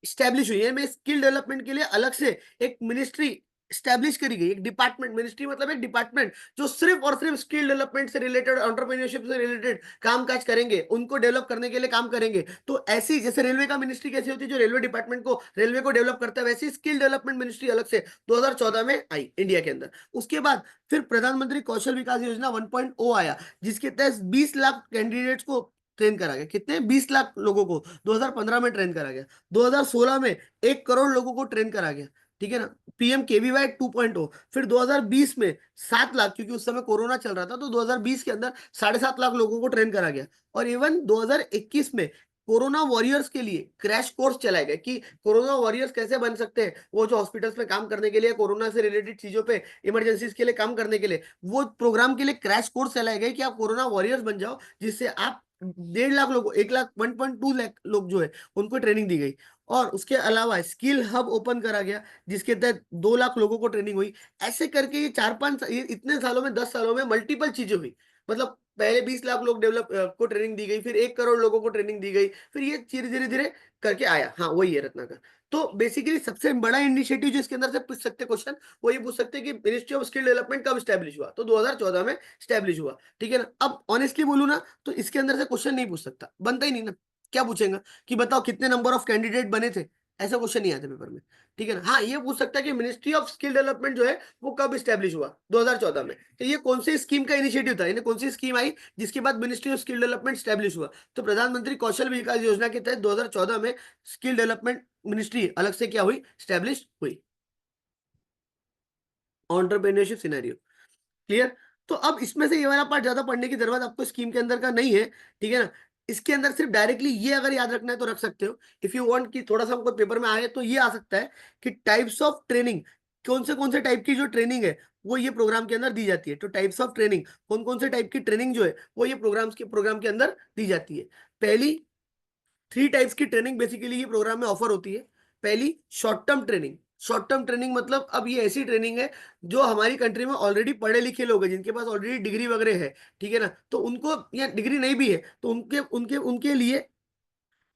establish हुई है। मैं स्किल डेवलपमेंट के लिए अलग से एक मिनिस्ट्री स्टैब्लिश करी गई एक डिपार्टमेंट, मिनिस्ट्री मतलब एक डिपार्टमेंट जो सिर्फ और सिर्फ स्किल डेवलपमेंट से रिलेटेड, एंटरप्रेन्योरशिप से रिलेटेड काम काज करेंगे, उनको डेवलप करने के लिए काम करेंगे। तो ऐसी जैसे रेलवे का मिनिस्ट्री कैसी होती है जो रेलवे डिपार्टमेंट को, रेलवे को डेवलप करता है, वैसी स्किल डेवलपमेंट मिनिस्ट्री अलग से 2014 में आई इंडिया के अंदर। उसके बाद फिर प्रधानमंत्री कौशल विकास योजना 1.0 आया, जिसके तहत 20 लाख कैंडिडेट्स को ट्रेन करा गया। कितने? 20 लाख लोगों को 2015 में ट्रेन करा गया। 2016 में 1 करोड़ लोगों को ट्रेन करा गया, ठीक है ना। पीएम केवीवाई 2.0। फिर 2020 में 7 लाख, क्योंकि उस समय कोरोना चल रहा था, तो 2020 के अंदर 7.5 लाख लोगों को ट्रेन करा गया। और इवन 2021 में कोरोना वॉरियर्स के लिए क्रैश कोर्स चलाए गए कि कोरोना वॉरियर्स कैसे बन सकते हैं, वो जो हॉस्पिटल्स में काम करने के लिए, कोरोना से रिलेटेड चीजों पे, इमरजेंसीज के लिए काम करने के लिए, वो प्रोग्राम के लिए क्रैश कोर्स चलाए गए कि आप कोरोना वॉरियर्स बन जाओ, जिससे आप 1.5 लाख लोगों, 1 लाख 1.2 लाख लोग जो है उनको ट्रेनिंग दी गई। और उसके अलावा स्किल हब ओपन करा गया, जिसके तहत 2 लाख लोगों को ट्रेनिंग हुई। ऐसे करके ये 4-5 ये इतने सालों में, 10 सालों में मल्टीपल चीजें हुई। मतलब पहले 20 लाख लोग डेवलप को ट्रेनिंग दी गई, फिर 1 करोड़ लोगों को ट्रेनिंग दी गई, फिर ये धीरे धीरे धीरे करके आया। हाँ, वही है रत्नाकर। तो बेसिकली सबसे बड़ा इनिशिएटिव जो इसके अंदर से पूछ सकते क्वेश्चन, वो ये पूछ सकते हैं कि मिनिस्ट्री ऑफ स्किल डेवलपमेंट कब स्टैब्लिश हुआ, तो 2014 में स्टैब्लिश हुआ, ठीक है ना। अब ऑनेस्टली बोलूं ना, तो इसके अंदर से क्वेश्चन नहीं पूछ सकता, बनता ही नहीं ना। क्या पूछेगा कि बताओ कितने नंबर ऑफ कैंडिडेट बने थे, ऐसा क्वेश्चन नहीं आता पेपर में, ठीक है ना। हाँ, ये पूछ सकता है कि मिनिस्ट्री ऑफ स्किल डेवलपमेंट जो है वो कब स्टैब्लिश हुआ, 2014 में। तो ये कौन सी स्कीम का इनिशिएटिव था, यानी कौन सी स्कीम आई जिसके बाद ministry of skill development establish हुआ, तो प्रधानमंत्री कौशल विकास योजना के तहत 2014 में स्किल डेवलपमेंट मिनिस्ट्री अलग से क्या हुई, स्टैब्लिश हुई। Entrepreneurship scenario clear. तो अब इसमें से ये वाला पार्ट ज्यादा पढ़ने की जरूरत आपको स्कीम के अंदर का नहीं है, ठीक है ना। इसके अंदर सिर्फ डायरेक्टली ये अगर याद रखना है तो रख सकते हो, इफ यू वांट कि थोड़ा सा हमको पेपर में आए, तो ये आ सकता है कि टाइप्स ऑफ ट्रेनिंग, कौन से टाइप की जो ट्रेनिंग है वो ये प्रोग्राम के अंदर दी जाती है। तो टाइप्स ऑफ ट्रेनिंग, कौन से टाइप की ट्रेनिंग जो है वो ये प्रोग्राम के अंदर दी जाती है। पहली 3 टाइप्स की ट्रेनिंग बेसिकली ये प्रोग्राम में ऑफर होती है। पहली short term training. Short term training मतलब अब ये ऐसी ट्रेनिंग है जो हमारी कंट्री में ऑलरेडी पढ़े लिखे लोग हैं, जिनके पास ऑलरेडी डिग्री वगैरह है, ठीक है ना। तो उनको, या डिग्री नहीं भी है, तो उनके उनके उनके लिए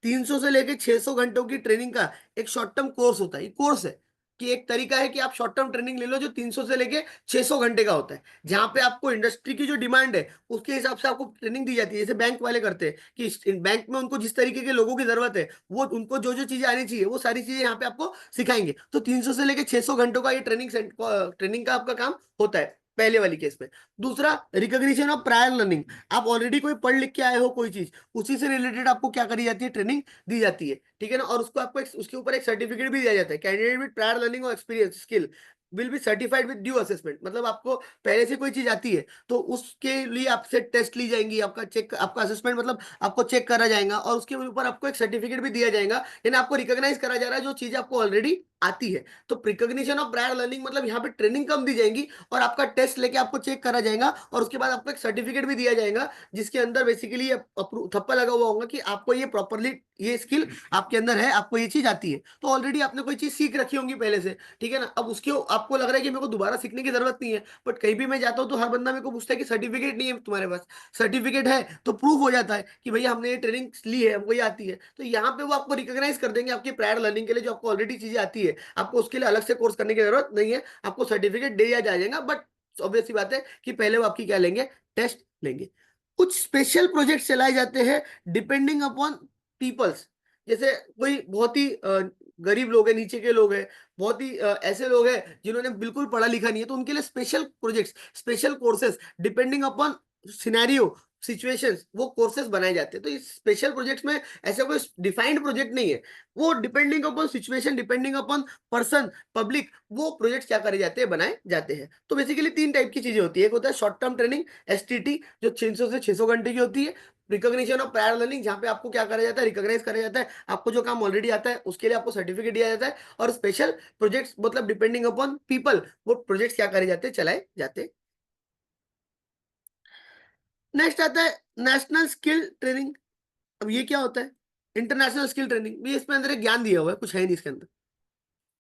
300 से लेके 600 घंटों की ट्रेनिंग का एक शॉर्ट टर्म कोर्स होता है। ये कोर्स है कि एक तरीका है कि आप शॉर्ट टर्म ट्रेनिंग ले लो जो 300 से लेके 600 घंटे का होता है, जहां पे आपको इंडस्ट्री की जो डिमांड है उसके हिसाब से आपको ट्रेनिंग दी जाती है। जैसे बैंक वाले करते हैं कि बैंक में उनको जिस तरीके के लोगों की जरूरत है, वो उनको जो जो चीजें आनी चाहिए वो सारी चीजें यहाँ पे आपको सिखाएंगे। तो 300 से लेके 600 घंटों का ये ट्रेनिंग का आपका काम होता है पहले वाली केस में। दूसरा, रिकॉग्निशन ऑफ प्रायर लर्निंग। आप ऑलरेडी कोई पढ़ लिख के आए हो कोई चीज, उसी से रिलेटेड आपको क्या करी जाती है, ट्रेनिंग दी जाती है, ठीक है ना। और उसको आपको उसके ऊपर एक सर्टिफिकेट भी दिया जाता है। कैंडिडेट विद प्रायर लर्निंग और experience skill will be certified with due assessment. मतलब आपको पहले से कोई चीज आती है तो उसके लिए आपसे टेस्ट ली जाएंगी, आपका असेसमेंट, मतलब आपको चेक करा जाएगा, और उसके ऊपर आपको एक सर्टिफिकेट भी दिया जाएगा, यानी आपको रिकॉग्नाइज करा जा रहा है जो चीज आपको ऑलरेडी आती है। तो रिकॉग्निशन ऑफ प्रायर लर्निंग मतलब यहाँ पे ट्रेनिंग कम दी जाएगी और आपका टेस्ट लेके आपको चेक करा जाएगा, और उसके बाद आपको एक सर्टिफिकेट भी दिया जाएगा जिसके अंदर बेसिकली थप्पा लगा हुआ होगा कि आपको ये प्रॉपरली, ये स्किल आपके अंदर है, आपको ये चीज आती है। तो ऑलरेडी आपने कोई चीज सीख रखी होगी पहले से, ठीक है ना। अब उसके आपको लग रहा है कि मेरे को दोबारा सीखने की जरूरत नहीं है, बट कहीं भी मैं जाता हूँ तो हर बंदा मेरे को पूछता है कि सर्टिफिकेट नहीं है तुम्हारे पास। सर्टिफिकेट है तो प्रूफ हो जाता है कि भैया हमने ये ट्रेनिंग ली है, हमको ये आती है। तो यहाँ पे वो आपको रिकॉग्नाइज कर देंगे आपकी प्रायर लर्निंग के लिए, जो आपको ऑलरेडी चीजें आती है। आपको उसके लिए अलग से कोर्स करने की जरूरत नहीं है, आपको सर्टिफिकेट दे दिया जाएगा। बट ऑब्वियस सी बात है कि पहले वो आपकी क्या लेंगे, टेस्ट लेंगे। कुछ स्पेशल प्रोजेक्ट चलाए जाते हैं डिपेंडिंग अपॉन पीपल्स। जैसे कोई बहुत ही गरीब लोग हैं, नीचे के लोग हैं, बहुत ही ऐसे लोग हैं जिन्होंने बिल्कुल पढ़ा लिखा नहीं है, तो उनके लिए special projects, special courses depending upon scenario, situations, वो कोर्सेज बनाए जाते हैं। तो इस स्पेशल प्रोजेक्ट्स में ऐसा कोई डिफाइंड प्रोजेक्ट नहीं है, वो depending upon situation, depending upon person, public, वो प्रोजेक्ट क्या करे जाते हैं, बनाए जाते हैं। तो बेसिकली 3 टाइप की चीजें होती है। एक होता है शॉर्ट टर्म ट्रेनिंग, एसटीटी, जो 300 से 600 घंटे की होती है। रिकॉग्निशन ऑफ प्रायर लर्निंग, जहां पे आपको क्या करा जाता है, रिकॉग्नाइज करा जाता है आपको जो काम ऑलरेडी आता है, उसके लिए आपको सर्टिफिकेट दिया जाता है। और स्पेशल प्रोजेक्ट्स मतलब डिपेंडिंग अपॉन पीपल, वो प्रोजेक्ट्स क्या करे जाते हैं, चलाए जाते हैं। नेक्स्ट आता है नेशनल स्किल ट्रेनिंग। अब ये क्या होता है, इंटरनेशनल स्किल ट्रेनिंग भी इसमें अंदर एक ज्ञान दिया हुआ है, कुछ है नहीं इसके अंदर।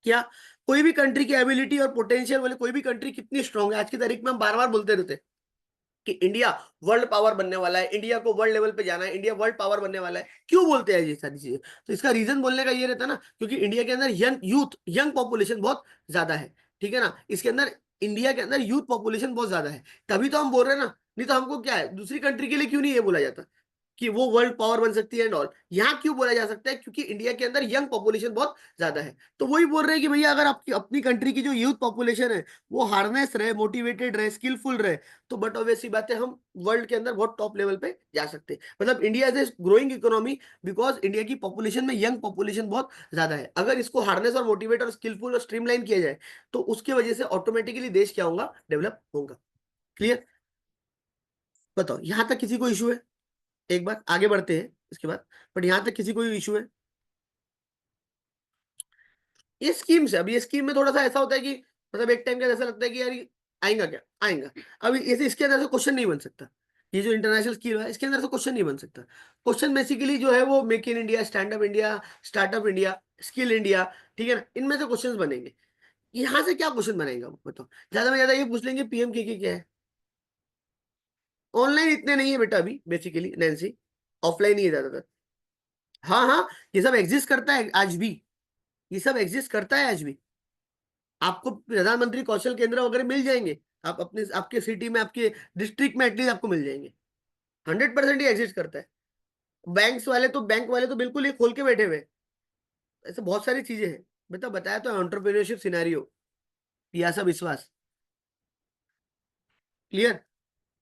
क्या, कोई भी कंट्री की एबिलिटी और पोटेंशियल वाले, कोई भी कंट्री कितनी स्ट्रांग है, आज की तारीख में हम बार बार बोलते रहते हैं कि इंडिया वर्ल्ड पावर बनने वाला है, इंडिया को वर्ल्ड लेवल पे जाना है, इंडिया वर्ल्ड पावर बनने वाला है। क्यों बोलते हैं ये सारी चीजें? तो इसका रीजन बोलने का ये रहता है ना, क्योंकि इंडिया के अंदर यंग यूथ, यंग पॉपुलेशन बहुत ज्यादा है। ठीक है ना। इसके अंदर इंडिया के अंदर यूथ पॉपुलेशन बहुत ज्यादा है, तभी तो हम बोल रहे हैं ना, नहीं तो हमको क्या है, दूसरी कंट्री के लिए क्यों नहीं ये बोला जाता कि वो वर्ल्ड पावर बन सकती है एंड ऑल। यहाँ क्यों बोला जा सकता है, क्योंकि इंडिया के अंदर यंग पॉपुलेशन बहुत ज्यादा है। तो वही बोल रहे हैं कि भैया अगर आपकी अपनी कंट्री की जो यूथ पॉपुलेशन है वो हार्नेस रहे, मोटिवेटेड रहे, स्किलफुल रहे, तो बट ऑब्वियसली बात है हम वर्ल्ड के अंदर बहुत टॉप लेवल पे जा सकते हैं। मतलब India is growing economy because India की पॉपुलेशन में यंग पॉपुलेशन बहुत ज्यादा है। अगर इसको हार्नेस और मोटिवेट और स्किलफुल और स्ट्रीमलाइन किया जाए तो उसकी वजह से ऑटोमेटिकली देश क्या होगा, डेवलप होगा। क्लियर। बताओ यहां तक किसी को इशू है? एक बार आगे बढ़ते हैं इसके बाद, बट यहां तक किसी को इशू है? ये स्कीम से, अब ये स्कीम में थोड़ा सा ऐसा होता है कि मतलब एक टाइम का ऐसा लगता है कि यार ये आएगा क्या, आएगा। अभी ऐसे इसके अंदर से क्वेश्चन नहीं बन सकता। ये जो इंटरनेशनल स्कीम है इसके अंदर से क्वेश्चन नहीं बन सकता। क्वेश्चन बेसिकली जो है वो make in India, stand up India, startup India, skill India, ठीक है ना, इनमें से क्वेश्चन बनेंगे। यहाँ से क्या क्वेश्चन बनेगा बताओ? ज्यादा में ज्यादा ये पूछ लेंगे पीएम के क्या है। ऑनलाइन इतने नहीं है बेटा अभी, बेसिकली नैन्सी, ऑफलाइन ही है ज्यादातर। हाँ हाँ, ये सब एग्जिस्ट करता है आज भी, ये सब एग्जिस्ट करता है आज भी। आपको प्रधानमंत्री कौशल केंद्र वगैरह मिल जाएंगे, आप अपने आपके सिटी में, आपके डिस्ट्रिक्ट में एटलीस्ट आपको मिल जाएंगे। 100% ही एग्जिस्ट करता है। बैंक वाले तो बिल्कुल ही खोल के बैठे हुए हैं। ऐसे बहुत सारी चीजें हैं। बेटा बताया तो एंटरप्रेन्योरशिप सिनेरियो, पियासा विश्वास। क्लियर।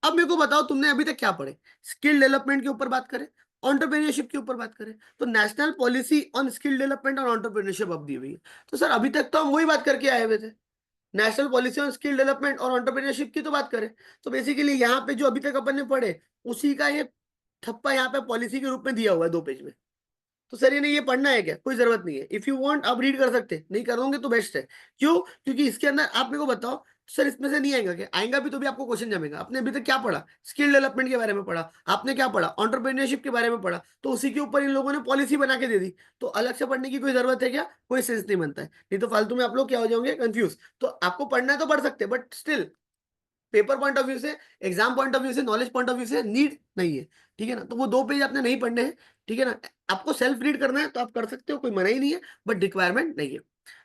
अब मेरे को बताओ तुमने अभी तक क्या पढ़े? स्किल डेवलपमेंट के ऊपर बात करें, एंटरप्रेन्योरशिप के ऊपर बात करें, तो national policy on skill development और एंटरप्रेन्योरशिप अब दी हुई है। तो सर अभी तक तो हम वही बात करके आए हुए थे, national policy on skill development और एंटरप्रेन्योरशिप की तो बात करें। तो बेसिकली यहाँ पे जो अभी तक अपन ने पढ़े उसी का ये ठप्पा यहाँ पे पॉलिसी के रूप में दिया हुआ है 2 पेज में। तो सर ये नहीं, ये पढ़ना है क्या? कोई जरूरत नहीं है। इफ यू वांट आप रीड कर सकते हैं, नहीं करोगे तो बेस्ट है। क्यों? क्योंकि इसके अंदर आप मेरे को बताओ सर इसमें से नहीं आएगा क्या? आएगा भी तो भी आपको क्वेश्चन जमेगा। आपने अभी तक क्या पढ़ा? स्किल डेवलपमेंट के बारे में पढ़ा, आपने क्या पढ़ा? एंटरप्रेन्योरशिप के बारे में पढ़ा, तो उसी के ऊपर इन लोगों ने पॉलिसी बना के दे दी। तो अलग से पढ़ने की कोई जरूरत है क्या? कोई सेंस नहीं बनता है। नहीं तो फालतू में आप लोग क्या हो जाओगे, कंफ्यूज। तो आपको पढ़ना है तो पढ़ सकते हैं, but still paper point of view से, एग्जाम पॉइंट ऑफ व्यू से, नॉलेज पॉइंट ऑफ व्यू से नीड नहीं है। ठीक है ना, तो वो 2 पेज आपने नहीं पढ़ने हैं। ठीक है ना, आपको सेल्फ रीड करना है तो आप कर सकते हो, कोई मना ही नहीं है, बट रिक्वायरमेंट नहीं है।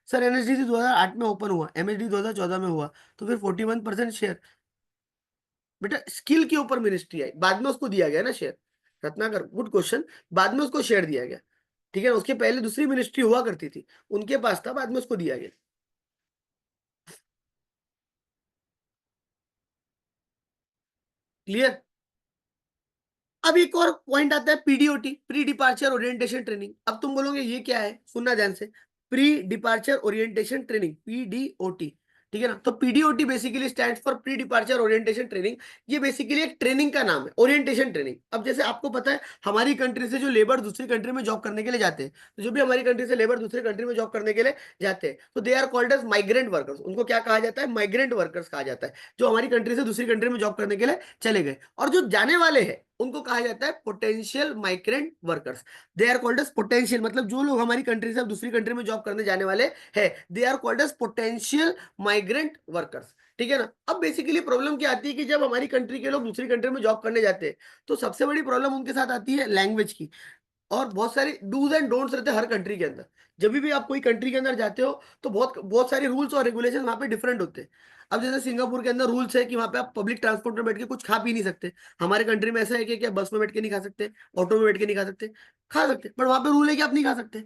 सर एनएचडीसी 2008 में ओपन हुआ, एमएचडी 2014 में हुआ, तो फिर 41% शेयर। बेटा स्किल के ऊपर मिनिस्ट्री आई, बाद में उसको दिया गया ना शेयर। रत्नाकर गुड क्वेश्चन, बाद में उसको शेयर दिया गया। ठीक है ना, उसके पहले दूसरी मिनिस्ट्री हुआ करती थी, उनके पास था, बाद में उसको दिया गया। क्लियर। अब एक और पॉइंट आता है PDOT, pre departure orientation training. अब तुम बोलोगे ये क्या है, सुनना ध्यान से। Pre departure orientation training, PDOT. ठीक है ना, तो PDOT basically stand for pre departure orientation training. ये बेसिकली एक ट्रेनिंग का नाम है, ओरिएंटेशन ट्रेनिंग। अब जैसे आपको पता है हमारी कंट्री से जो लेबर दूसरी कंट्री में जॉब करने के लिए जाते हैं, तो जो भी हमारी कंट्री से लेबर दूसरी कंट्री में जॉब करने के लिए जाते हैं, तो they are called as migrant workers. उनको क्या कहा जाता है? माइग्रेंट वर्कर्स कहा जाता है, जो हमारी कंट्री से दूसरी कंट्री में जॉब करने के लिए चले गए। और जो जाने वाले हैं उनको कहा जाता है potential migrant workers. They are called as potential, मतलब जो लोग हमारी कंट्री से अब दूसरी कंट्री में जॉब करने जाने वाले हैं, they are called as potential migrant workers. ठीक है ना। अब बेसिकली प्रॉब्लम क्या आती है कि जब हमारी कंट्री के लोग दूसरी कंट्री में जॉब करने जाते हैं, तो सबसे बड़ी प्रॉब्लम उनके साथ आती है लैंग्वेज की। और बहुत सारे डूज एंड डोंट्स रहते हैं हर कंट्री के अंदर। जब भी आप कोई कंट्री के अंदर जाते हो तो बहुत बहुत सारे रूल्स और रेगुलेशन वहां पे डिफरेंट होते हैं। अब जैसे सिंगापुर के अंदर रूल्स है कि वहां पे आप पब्लिक ट्रांसपोर्ट में बैठ के कुछ खा पी नहीं सकते। हमारे कंट्री में ऐसा है कि क्या बस में बैठ के नहीं खा सकते, ऑटो में बैठ के नहीं खा सकते, खा सकते, बट वहां पे रूल है कि आप नहीं खा सकते।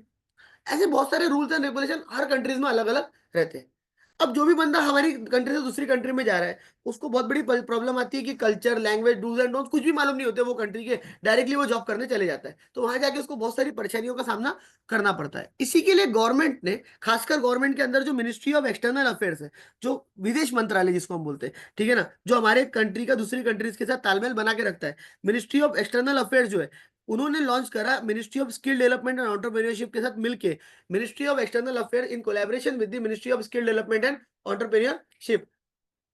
ऐसे बहुत सारे rules and regulation her countries में अलग अलग रहते हैं। अब जो भी बंदा हमारी कंट्री से दूसरी कंट्री में जा रहा है, उसको बहुत बड़ी प्रॉब्लम आती है कि culture, language, dos and don'ts कुछ भी मालूम नहीं होते वो कंट्री के। डायरेक्टली वो जॉब करने चले जाता है, तो वहां जाके उसको बहुत सारी परेशानियों का सामना करना पड़ता है। इसी के लिए गवर्नमेंट ने, खासकर गवर्नमेंट के अंदर जो मिनिस्ट्री ऑफ एक्सटर्नल अफेयर्स है, जो विदेश मंत्रालय जिसको हम बोलते हैं, ठीक है ना, जो हमारे कंट्री का दूसरी कंट्रीज के साथ तालमेल बना के रखता है, मिनिस्ट्री ऑफ एक्सटर्नल अफेयर्स जो है, उन्होंने लॉन्च करा ministry of skill development and entrepreneurship के साथ मिलके, ministry of external affair in collaboration with the ministry of skill development and entrepreneurship.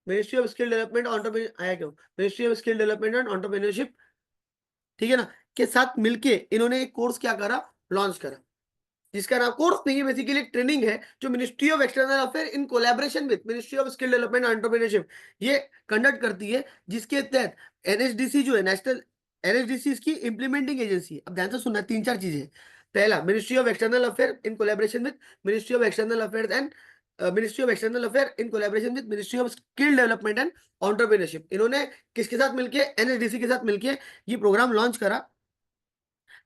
Ministry of skill development entrepreneur आया क्यों, ministry of skill development and entrepreneurship, ठीक है ना, के साथ मिलके इन्होंने एक कोर्स क्या करा, लॉन्च करा, जिसका नाम कोर्स नहीं है, बेसिकली एक ट्रेनिंग है, जो ministry of external affair in collaboration with ministry of skill development and entrepreneurship ये कंडक्ट करती है। जिसके तहत एनएचडीसी जो है, नेशनल एनएचडीसी इसकी इंप्लीमेंटिंग एजेंसी है। अब ध्यान से सुनना, 3 4 चीजें हैं। पहला, ministry of external affair in collaboration with ministry of external affair and ministry of external affair in collaboration with ministry of skill development and entrepreneurship. इन्होंने किसके साथ मिलके, एनएसडीसी के साथ मिलके ये प्रोग्राम लॉन्च करा,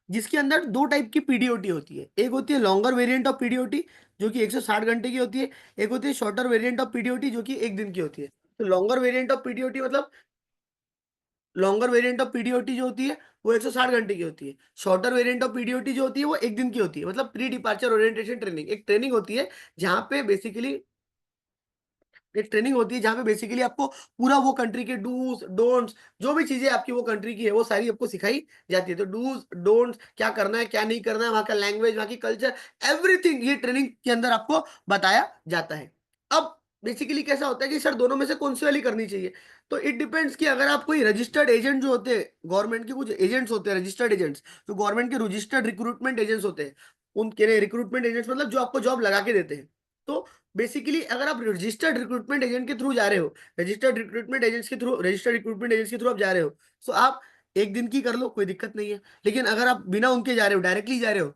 जिसके अंदर दो टाइप की पीडीओटी होती है। एक होती है लॉन्गर वेरिएंट ऑफ पीडीओटी जो कि 160 घंटे की होती है, एक होती है शॉर्टर वेरिएंट ऑफ पीडीओटी जो कि एक दिन की होती है। तो लॉन्गर वेरिएंट ऑफ पीडीओटी मतलब, लॉन्गर वेरिएंट ऑफ पीडीओटी जो होती है वो 160 घंटे की होती है। शॉर्टर वेरिएंट ऑफ पीडीओटी जो होती है वो एक दिन की होती है। मतलब प्री डिपार्चर ओरिएंटेशन ट्रेनिंग, एक ट्रेनिंग होती है जहां पे बेसिकली, एक ट्रेनिंग होती है जहाँ पे बेसिकली आपको पूरा वो कंट्री के डूज डोंट्स, जो भी चीजें आपकी वो कंट्री की है वो सारी आपको सिखाई जाती है। तो डूज डोंट्स, क्या करना है क्या नहीं करना है, वहाँ का लैंग्वेज, वहाँ की कल्चर, एवरीथिंग ये ट्रेनिंग के अंदर आपको बताया जाता है। अब बेसिकली कैसा होता है कि सर दोनों में से कौन सी वाली करनी चाहिए, तो इट डिपेंड्स कि अगर आप कोई रजिस्टर्ड एजेंट जो होते हैं, गवर्नमेंट के कुछ एजेंट्स होते हैं रजिस्टर्ड एजेंट्स, जो गवर्नमेंट के रजिस्टर्ड रिक्रूटमेंट एजेंट्स होते हैं, उनके रिक्रूटमेंट एजेंट्स मतलब जो आपको जॉब लगा के देते हैं। तो बेसिकली अगर आप रजिस्टर्ड रिक्रूटमेंट एजेंट के थ्रू जा रहे हो, रजिस्टर्ड रिक्रूटमेंट एजेंट्स के थ्रू आप जा रहे हो, तो आप एक दिन की कर लो, कोई दिक्कत नहीं है। लेकिन अगर आप बिना उनके जा रहे हो, डायरेक्टली जा रहे हो,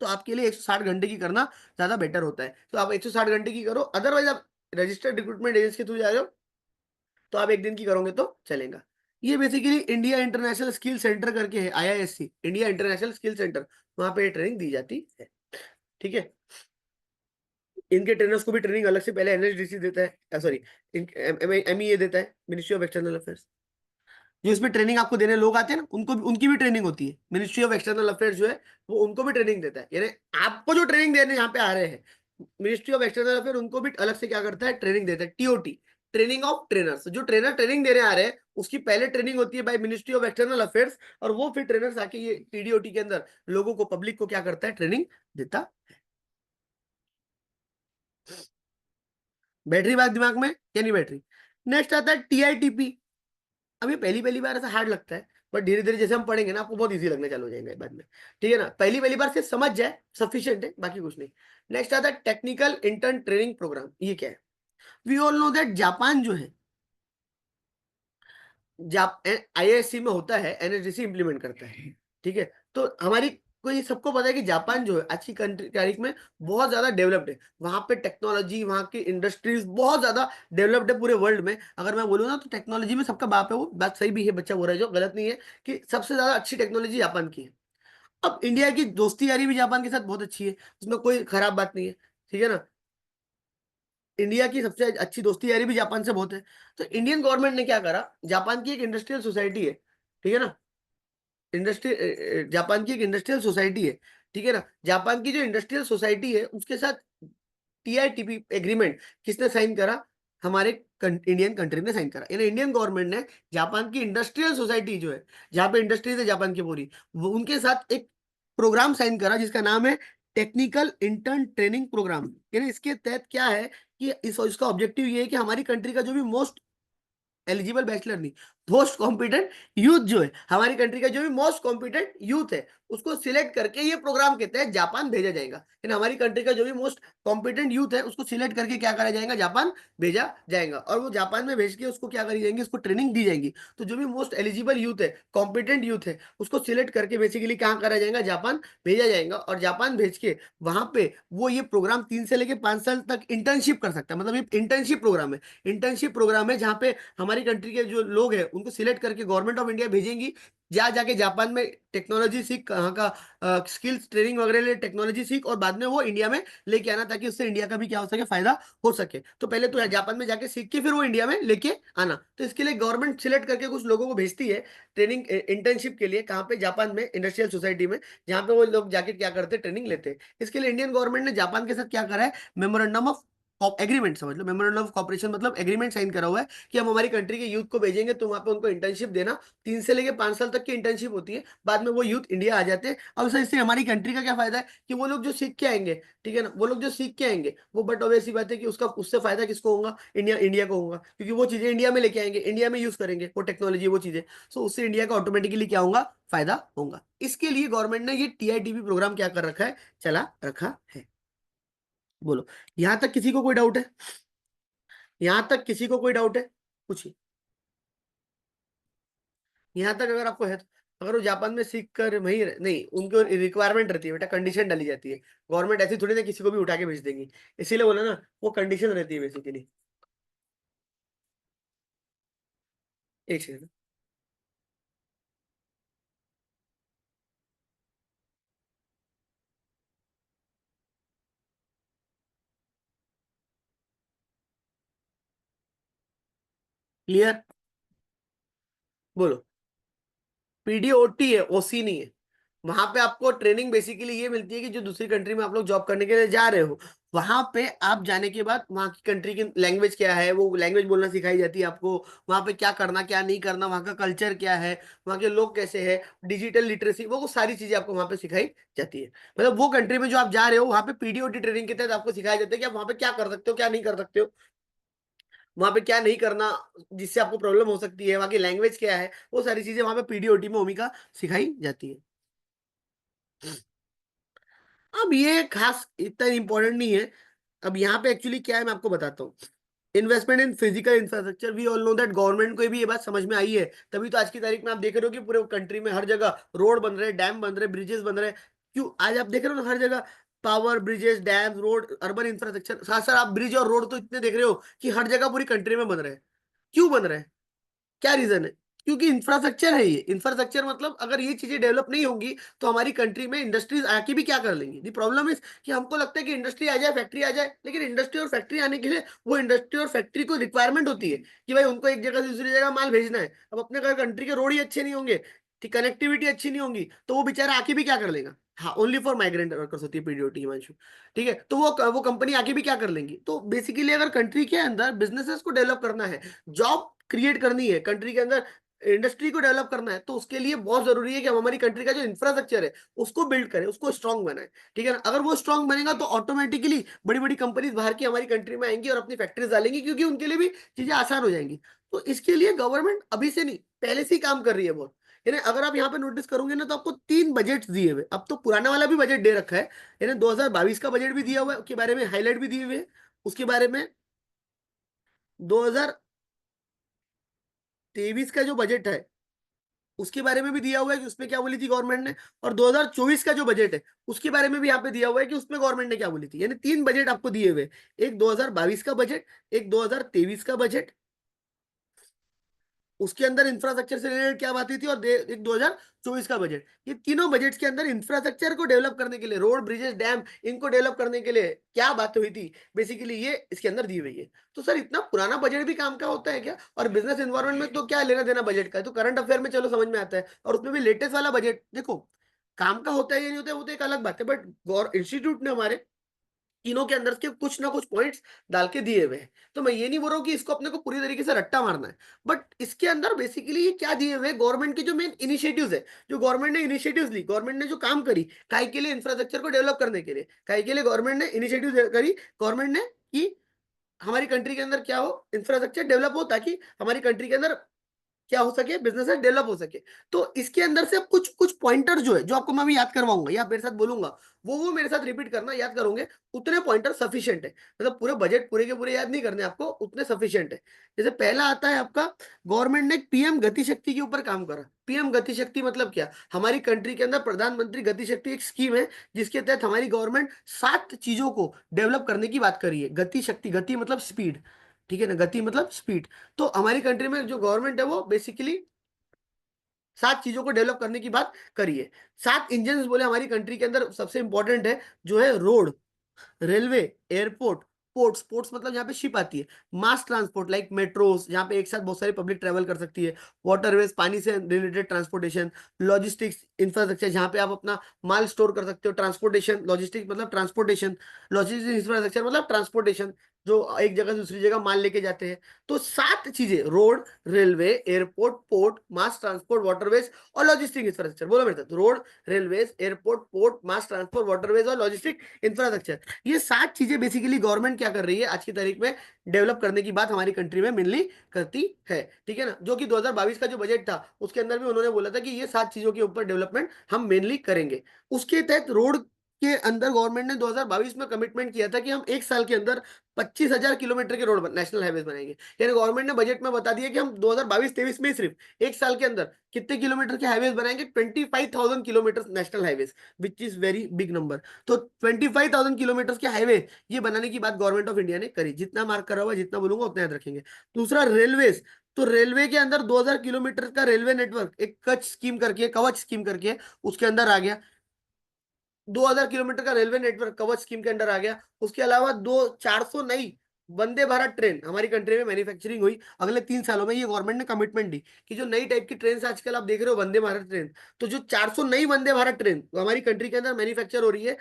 तो आपके लिए 160 घंटे की करना ज्यादा बेटर होता है। तो आप 160 घंटे की करो। अदरवाइज आप रजिस्टर्ड रिक्रूटमेंट एजेंट्स के थ्रू जा रहे हो तो आप एक दिन की करोगे तो चलेगा। ये basically India international skill centre करके है, IISc, India international skill centre, वहां पे ट्रेनिंग दी जाती है। ठीक है। इनके ट्रेनर्स को भी ट्रेनिंग अलग से पहले एनएचडीसी देता है, सॉरी एमईए देता है, मिनिस्ट्री ऑफ एक्सटर्नल अफेयर्स। जो इसमें ट्रेनिंग आपको देने लोग आते हैं ना, उनको भी, उनकी भी ट्रेनिंग होती है। मिनिस्ट्री ऑफ एक्सटर्नल अफेयर्स जो है वो उनको भी ट्रेनिंग देता है, यानी आपको जो ट्रेनिंग देने यहाँ पे आ रहे हैं, मिनिस्ट्री ऑफ एक्सटर्नल अफेयर उनको भी अलग से क्या करता है, ट्रेनिंग देता है, टीओटी, ट्रेनिंग ऑफ ट्रेनर्स। जो ट्रेनर ट्रेनिंग देने आ रहे हैं उसकी पहले ट्रेनिंग होती है by ministry of external affairs, और वो फिर ट्रेनर्स आके ये टीडीओटी के अंदर लोगों को, पब्लिक को क्या करता है, ट्रेनिंग देता। बैटरी बात दिमाग में या नहीं बैटरी। नेक्स्ट आता है टीआईटीपी। अब ये पहली पहली बार ऐसा हार्ड लगता है, बट धीरे धीरे जैसे हम पढ़ेंगे ना आपको बहुत इजी लगने चालू हो जाएगा बाद में। ठीक है ना, पहली पहली बार से समझ जाए सफिशिएंट है, बाकी कुछ नहीं। नेक्स्ट आता है टेक्निकल इंटर्न ट्रेनिंग प्रोग्राम। ये क्या है, we all know that Japan जो है, आईआईएससी में होता है, एनएचडीसी इंप्लीमेंट करता है। ठीक है। तो हमारी को ये सबको पता है कि जापान जो है आज की कंट्री तारीख में बहुत ज्यादा डेवलप्ड है। वहां पे टेक्नोलॉजी, वहां की इंडस्ट्रीज बहुत ज्यादा डेवलप्ड है पूरे वर्ल्ड में। अगर मैं बोलूँ ना तो टेक्नोलॉजी में सबका बाप है, वो बात सही भी है, बच्चा बोल रहा है जो गलत नहीं है, कि सबसे ज्यादा अच्छी टेक्नोलॉजी जापान की है। अब इंडिया की दोस्ती यारी भी जापान के साथ बहुत अच्छी है, उसमें कोई खराब बात नहीं है। ठीक है ना, इंडिया की सबसे अच्छी दोस्ती यारी भी जापान से बहुत है। तो इंडियन गवर्नमेंट ने क्या करा, जापान की एक इंडस्ट्रियल सोसाइटी है, ठीक है ना, इंडस्ट्री जापान की एक इंडस्ट्रियल सोसाइटी है, ठीक है ना, जापान की जो इंडस्ट्रियल सोसाइटी है उसके साथ टीआईटीपी एग्रीमेंट किसने साइन करा, हमारे इंडियन कंट्री ने साइन करा। यानी इंडियन गवर्नमेंट ने जापान की इंडस्ट्रियल सोसाइटी जो है, जहाँ पे इंडस्ट्रीज है जापान की पूरी, वो उनके साथ एक प्रोग्राम साइन करा जिसका नाम है टेक्निकल इंटर्न ट्रेनिंग प्रोग्राम। यानी इसके तहत क्या है कि इसका ऑब्जेक्टिव ये है कि हमारी कंट्री का जो भी मोस्ट एलिजिबल बैचलर नहीं, मोस्ट कॉम्पिटेंट यूथ जो है, हमारी कंट्री का जो भी मोस्ट कॉम्पिटेंट यूथ है उसको सिलेक्ट करके ये प्रोग्राम के तहत जापान भेजा जाएगा। यानी हमारी कंट्री का जो भी मोस्ट कॉम्पिटेंट यूथ है उसको सिलेक्ट करके क्या करा जाएगा, जापान भेजा जाएगा। और वो जापान में भेज के उसको क्या करी जाएंगे, उसको ट्रेनिंग दी जाएगी। तो जो भी मोस्ट एलिजिबल यूथ है, कॉम्पिटेंट यूथ है, उसको सिलेक्ट करके बेसिकली कहाँ करा जाएगा, जापान भेजा जाएगा। और जापान भेज के वहां पे वो ये प्रोग्राम 3 से लेके 5 साल तक इंटर्नशिप कर सकता है। मतलब ये इंटर्नशिप प्रोग्राम है, इंटर्नशिप प्रोग्राम है जहाँ पे हमारी कंट्री के जो लोग हैं उनको सिलेक्ट करके गवर्नमेंट ऑफ इंडिया भेजेंगी। जा जाके जापान में टेक्नोलॉजी सीख, कहाँ का स्किल्स ट्रेनिंग वगैरह ले, टेक्नोलॉजी सीख, और बाद में वो इंडिया में लेके आना, ताकि उससे इंडिया का भी क्या हो सके, फायदा हो सके। तो पहले तो जापान में जाके सीख के फिर वो इंडिया में लेके आना। तो इसके लिए गवर्नमेंट सिलेक्ट करके कुछ लोगों को भेजती है ट्रेनिंग इंटर्नशिप के लिए, कहाँ पे, जापान में इंडस्ट्रियल सोसाइटी में, जहाँ पे वो लोग जाके क्या करते हैं, ट्रेनिंग लेते हैं। इसके लिए इंडियन गवर्नमेंट ने जापान के साथ क्या करा है, मेमोरेंडम ऑफ एग्रीमेंट, समझ लो, मेमोरेंडम ऑफ कॉपरेशन मतलब एग्रीमेंट साइन करा हुआ है कि हम हमारी कंट्री के यूथ को भेजेंगे तो वहां पे उनको इंटर्नशिप देना। 3 से लेके 5 साल तक की इंटर्नशिप होती है, बाद में वो यूथ इंडिया आ जाते हैं। अब सर इससे हमारी कंट्री का क्या फायदा है कि वो लोग जो सीख के आएंगे, ठीक है ना, वो लोग जो सीख के आएंगे वो, बट ऑब्वियस सी बात है कि उसका उससे फायदा किसको होगा, इंडिया इंडिया को होगा, क्योंकि वो चीजें इंडिया में लेके आएंगे, इंडिया में यूज करेंगे वो टेक्नोलॉजी, वो चीजें। सो उससे इंडिया का ऑटोमेटिकली क्या होगा, फायदा होगा। इसके लिए गवर्नमेंट ने ये टीआईटीपी प्रोग्राम क्या कर रखा है, चला रखा है। बोलो, यहां तक किसी को कोई डाउट है, यहां तक किसी को कोई डाउट है, पूछिए। यहां तक अगर आपको है अगर वो जापान में सीख कर वहीं नहीं, उनको रिक्वायरमेंट रहती है बेटा, कंडीशन डाली जाती है। गवर्नमेंट ऐसी थोड़ी ना किसी को भी उठा के भेज देगी। इसीलिए बोला ना, वो कंडीशन रहती है बेसिकली। एक सेकंड। क्लियर? बोलो। पीडीओटी है, ओसी नहीं है। वहां पे आपको ट्रेनिंग बेसिकली ये मिलती है कि जो दूसरी कंट्री में आप लोग जॉब करने के लिए जा रहे हो, वहां पे आप जाने के बाद वहां की कंट्री की लैंग्वेज क्या है, वो लैंग्वेज बोलना सिखाई जाती है आपको। वहां पे क्या करना क्या नहीं करना, वहां का कल्चर क्या है, वहां के लोग कैसे हैं, डिजिटल लिटरेसी, वो सारी चीजें आपको वहां पे सिखाई जाती है। मतलब वो कंट्री में जो आप जा रहे हो, वहां पे पीडीओटी ट्रेनिंग के तहत आपको सिखाया जाता है कि आप वहां पे क्या कर सकते हो, क्या नहीं कर सकते हो, वहां पे क्या नहीं करना, जिससे आपको प्रॉब्लम हो सकती है, वहां की लैंग्वेज क्या है, वो सारी चीजें वहां पे पीडीओटी में ओमिका सिखाई जाती है। अब ये खास इतना इंपॉर्टेंट नहीं है। अब यहाँ पे एक्चुअली क्या है मैं आपको बताता हूँ। Investment in physical infrastructure, we all know that government को भी ये बात समझ में आई है, तभी तो आज की तारीख में आप देख रहे हो कि पूरे कंट्री में हर जगह रोड बन रहे, डैम बन रहे, ब्रिजेस बन रहे। क्यों आज आप देख रहे हो ना, हर जगह power, bridges, dam, road, urban infrastructure, साथ साथ आप ब्रिज और रोड तो इतने देख रहे हो कि हर जगह पूरी कंट्री में बन रहे हैं। क्यों बन रहे हैं? क्या रीजन है? क्योंकि इंफ्रास्ट्रक्चर है। ये इंफ्रास्ट्रक्चर मतलब अगर ये चीजें डेवलप नहीं होंगी तो हमारी कंट्री में इंडस्ट्रीज आके भी क्या कर लेंगी। दी प्रॉब्लम इज कि हमको लगता है कि इंडस्ट्री आ जाए, फैक्ट्री आ जाए, लेकिन इंडस्ट्री और फैक्ट्री आने के लिए वो इंडस्ट्री और फैक्ट्री को रिक्वायरमेंट होती है कि भाई उनको एक जगह से दूसरी जगह माल भेजना है। अब अपने अगर कंट्री के रोड ही अच्छे नहीं होंगे, कनेक्टिविटी अच्छी नहीं होगी, तो वो बेचारा आके भी क्या कर लेगा। हाँ, ओनली फॉर माइग्रेंट वर्कर्स होती है पीडीओटी, हिमांशु। ठीक है, तो वो कंपनी आके भी क्या कर लेंगी। तो बेसिकली अगर कंट्री के अंदर बिजनेसेस को डेवलप करना है, जॉब क्रिएट करनी है कंट्री के अंदर, इंडस्ट्री को डेवलप करना है, तो उसके लिए बहुत जरूरी है कि हम हमारी कंट्री का जो इंफ्रास्ट्रक्चर है उसको बिल्ड करें, उसको स्ट्रांग बनाए। ठीक है ना? अगर वो स्ट्रांग बनेगा तो ऑटोमेटिकली बड़ी बड़ी कंपनीज बाहर की हमारी कंट्री में आएंगी और अपनी फैक्ट्रीज डालेंगी, क्योंकि उनके लिए भी चीजें आसान हो जाएंगी। तो इसके लिए गवर्नमेंट अभी से नहीं, पहले से ही काम कर रही है बहुत। यानी अगर आप यहाँ पे नोटिस करोगे ना, तो आपको 3 बजट दिए हुए, अब तो पुराना वाला भी बजट दे रखा है। यानी 2022 का बजट भी दिया हुआ है, उसके बारे में हाईलाइट भी दिए हुए हैं। उसके बारे में 2023 का जो बजट है उसके बारे में भी दिया हुआ है कि उसमें क्या बोली थी गवर्नमेंट ने। और 2024 का जो बजट है उसके बारे में भी यहाँ पे दिया हुआ है कि उसमें गवर्नमेंट ने क्या बोली थी। यानी 3 बजट आपको दिए हुए, एक 2022 का बजट, एक 2023 का बजट, उसके अंदर इंफ्रास्ट्रक्चर से रिलेटेड क्या बात हुई थी, और एक 2024 का बजट। ये तीनों बजट्स के अंदर इंफ्रास्ट्रक्चर को डेवलप करने के लिए, रोड, ब्रिजेस, डैम, इनको डेवलप करने के लिए क्या बात हुई थी, बेसिकली ये इसके अंदर दी हुई है। तो सर इतना पुराना बजट भी काम का होता है क्या? और बिजनेस एनवायरनमेंट में तो क्या लेना देना बजट का है, तो करंट अफेयर में चलो समझ में आता है, और उसमें भी लेटेस्ट वाला बजट देखो। काम का होता है या नहीं होता है वो तो एक अलग बात है, बट गौर इंस्टीट्यूट ने हमारे तीनों के अंदर के कुछ ना कुछ पॉइंट्स डाल के दिए हुए हैं। तो मैं ये नहीं बोल रहा हूँ कि इसको अपने को पूरी तरीके से रट्टा मारना है, बट इसके अंदर बेसिकली ये क्या दिए हुए गवर्नमेंट के जो मेन इनिशिएटिव्स है, जो गवर्नमेंट ने इनिशिएटिव्स ली, गवर्नमेंट ने जो काम करी काय के लिए, इंफ्रास्ट्रक्चर को डेवलप करने के लिए, काय के लिए गवर्नमेंट ने इनिशिएटिव करी, गवर्नमेंट ने कि हमारी कंट्री के अंदर क्या हो, इंफ्रास्ट्रक्चर डेवलप हो, ताकि हमारी कंट्री के अंदर क्या हो सके, बिजनेस डेवलप हो सके। तो इसके अंदर से कुछ कुछ पॉइंटर जो है, जो आपको मैं भी याद करवाऊंगा या मेरे साथ बोलूंगा, वो मेरे साथ रिपीट करना, याद करोगे उतने पॉइंटर सफिशिएंट है। मतलब पूरे बजट पूरे के पूरे याद नहीं करने आपको, उतने सफिशिएंट है। जैसे पहला आता है आपका, गवर्नमेंट ने पीएम गति शक्ति के ऊपर काम करा। पीएम गति शक्ति मतलब क्या? हमारी कंट्री के अंदर प्रधानमंत्री गति शक्ति एक स्कीम है, जिसके तहत हमारी गवर्नमेंट 7 चीजों को डेवलप करने की बात करी है। गति शक्ति, गति मतलब स्पीड, ठीक है ना, गति मतलब स्पीड। तो हमारी कंट्री में जो गवर्नमेंट है वो बेसिकली 7 चीजों को डेवलप करने की बात करी है। 7 इंजन बोले हमारी कंट्री के अंदर सबसे इंपॉर्टेंट है, जो है road, railway, airport, ports, ports मतलब जहाँ पे शिप आती है, मास ट्रांसपोर्ट लाइक मेट्रोस जहाँ पे एक साथ बहुत सारी पब्लिक ट्रेवल कर सकती है, वाटरवेज पानी से रिलेटेड ट्रांसपोर्टेशन, लॉजिस्टिक्स इंफ्रास्ट्रक्चर जहाँ पे आप अपना माल स्टोर कर सकते हो, ट्रांसपोर्टेशन, लॉजिस्टिक्स मतलब ट्रांसपोर्टेशन, लॉजिस्टिक्स इंफ्रास्ट्रक्चर मतलब ट्रांसपोर्टेशन, जो एक जगह से दूसरी जगह माल लेके जाते हैं। तो 7 चीजें, रोड, रेलवे, एयरपोर्ट, पोर्ट, मास ट्रांसपोर्ट, वाटरवेज और लॉजिस्टिक इंफ्रास्ट्रक्चर। बोलो मेरे साथ, रोड, रेलवेज, एयरपोर्ट, पोर्ट, मास ट्रांसपोर्ट, वाटरवेज और लॉजिस्टिक इंफ्रास्ट्रक्चर। ये 7 चीजें बेसिकली गवर्नमेंट क्या कर रही है आज की तारीख में, डेवलप करने की बात हमारी कंट्री में मेनली करती है। ठीक है ना? जो कि 2022 का जो बजट था उसके अंदर भी उन्होंने बोला था कि ये 7 चीजों के ऊपर डेवलपमेंट हम मेनली करेंगे। उसके तहत रोड के अंदर गवर्नमेंट ने 2022 में कमिटमेंट किया था कि हम एक साल के अंदर 25,000 किलोमीटर के रोड नेशनल हाईवे बनाएंगे। यानी गवर्नमेंट ने बजट में बता दिया कि हम 2022-23 में सिर्फ एक साल के अंदर कितने किलोमीटर के हाईवेज बनाएंगे, 25,000 kilometre national highways, which is very big number. तो 25,000 किलोमीटर के हाईवे ये बनाने की बात गवर्नमेंट ऑफ इंडिया ने करी। जितना मार्क करा हुआ, जितना बोलूंगा उतना याद रखेंगे। दूसरा रेलवेज, तो रेलवे के अंदर 2,000 किलोमीटर का रेलवे नेटवर्क एक कवच स्कीम करके उसके अंदर आ गया। 2,000 किलोमीटर का रेलवे नेटवर्क कवच स्कीम के अंडर आ गया। उसके अलावा दो 400 नई वंदे भारत ट्रेन हमारी कंट्री में मैन्युफैक्चरिंग हुई अगले 3 सालों में। ये गवर्नमेंट ने कमिटमेंट दी कि जो नई टाइप की ट्रेन आजकल आप देख रहे हो वंदे भारत ट्रेन, तो जो 400 नई वंदे भारत ट्रेन हमारी कंट्री के अंदर मैन्युफैक्चर हो रही है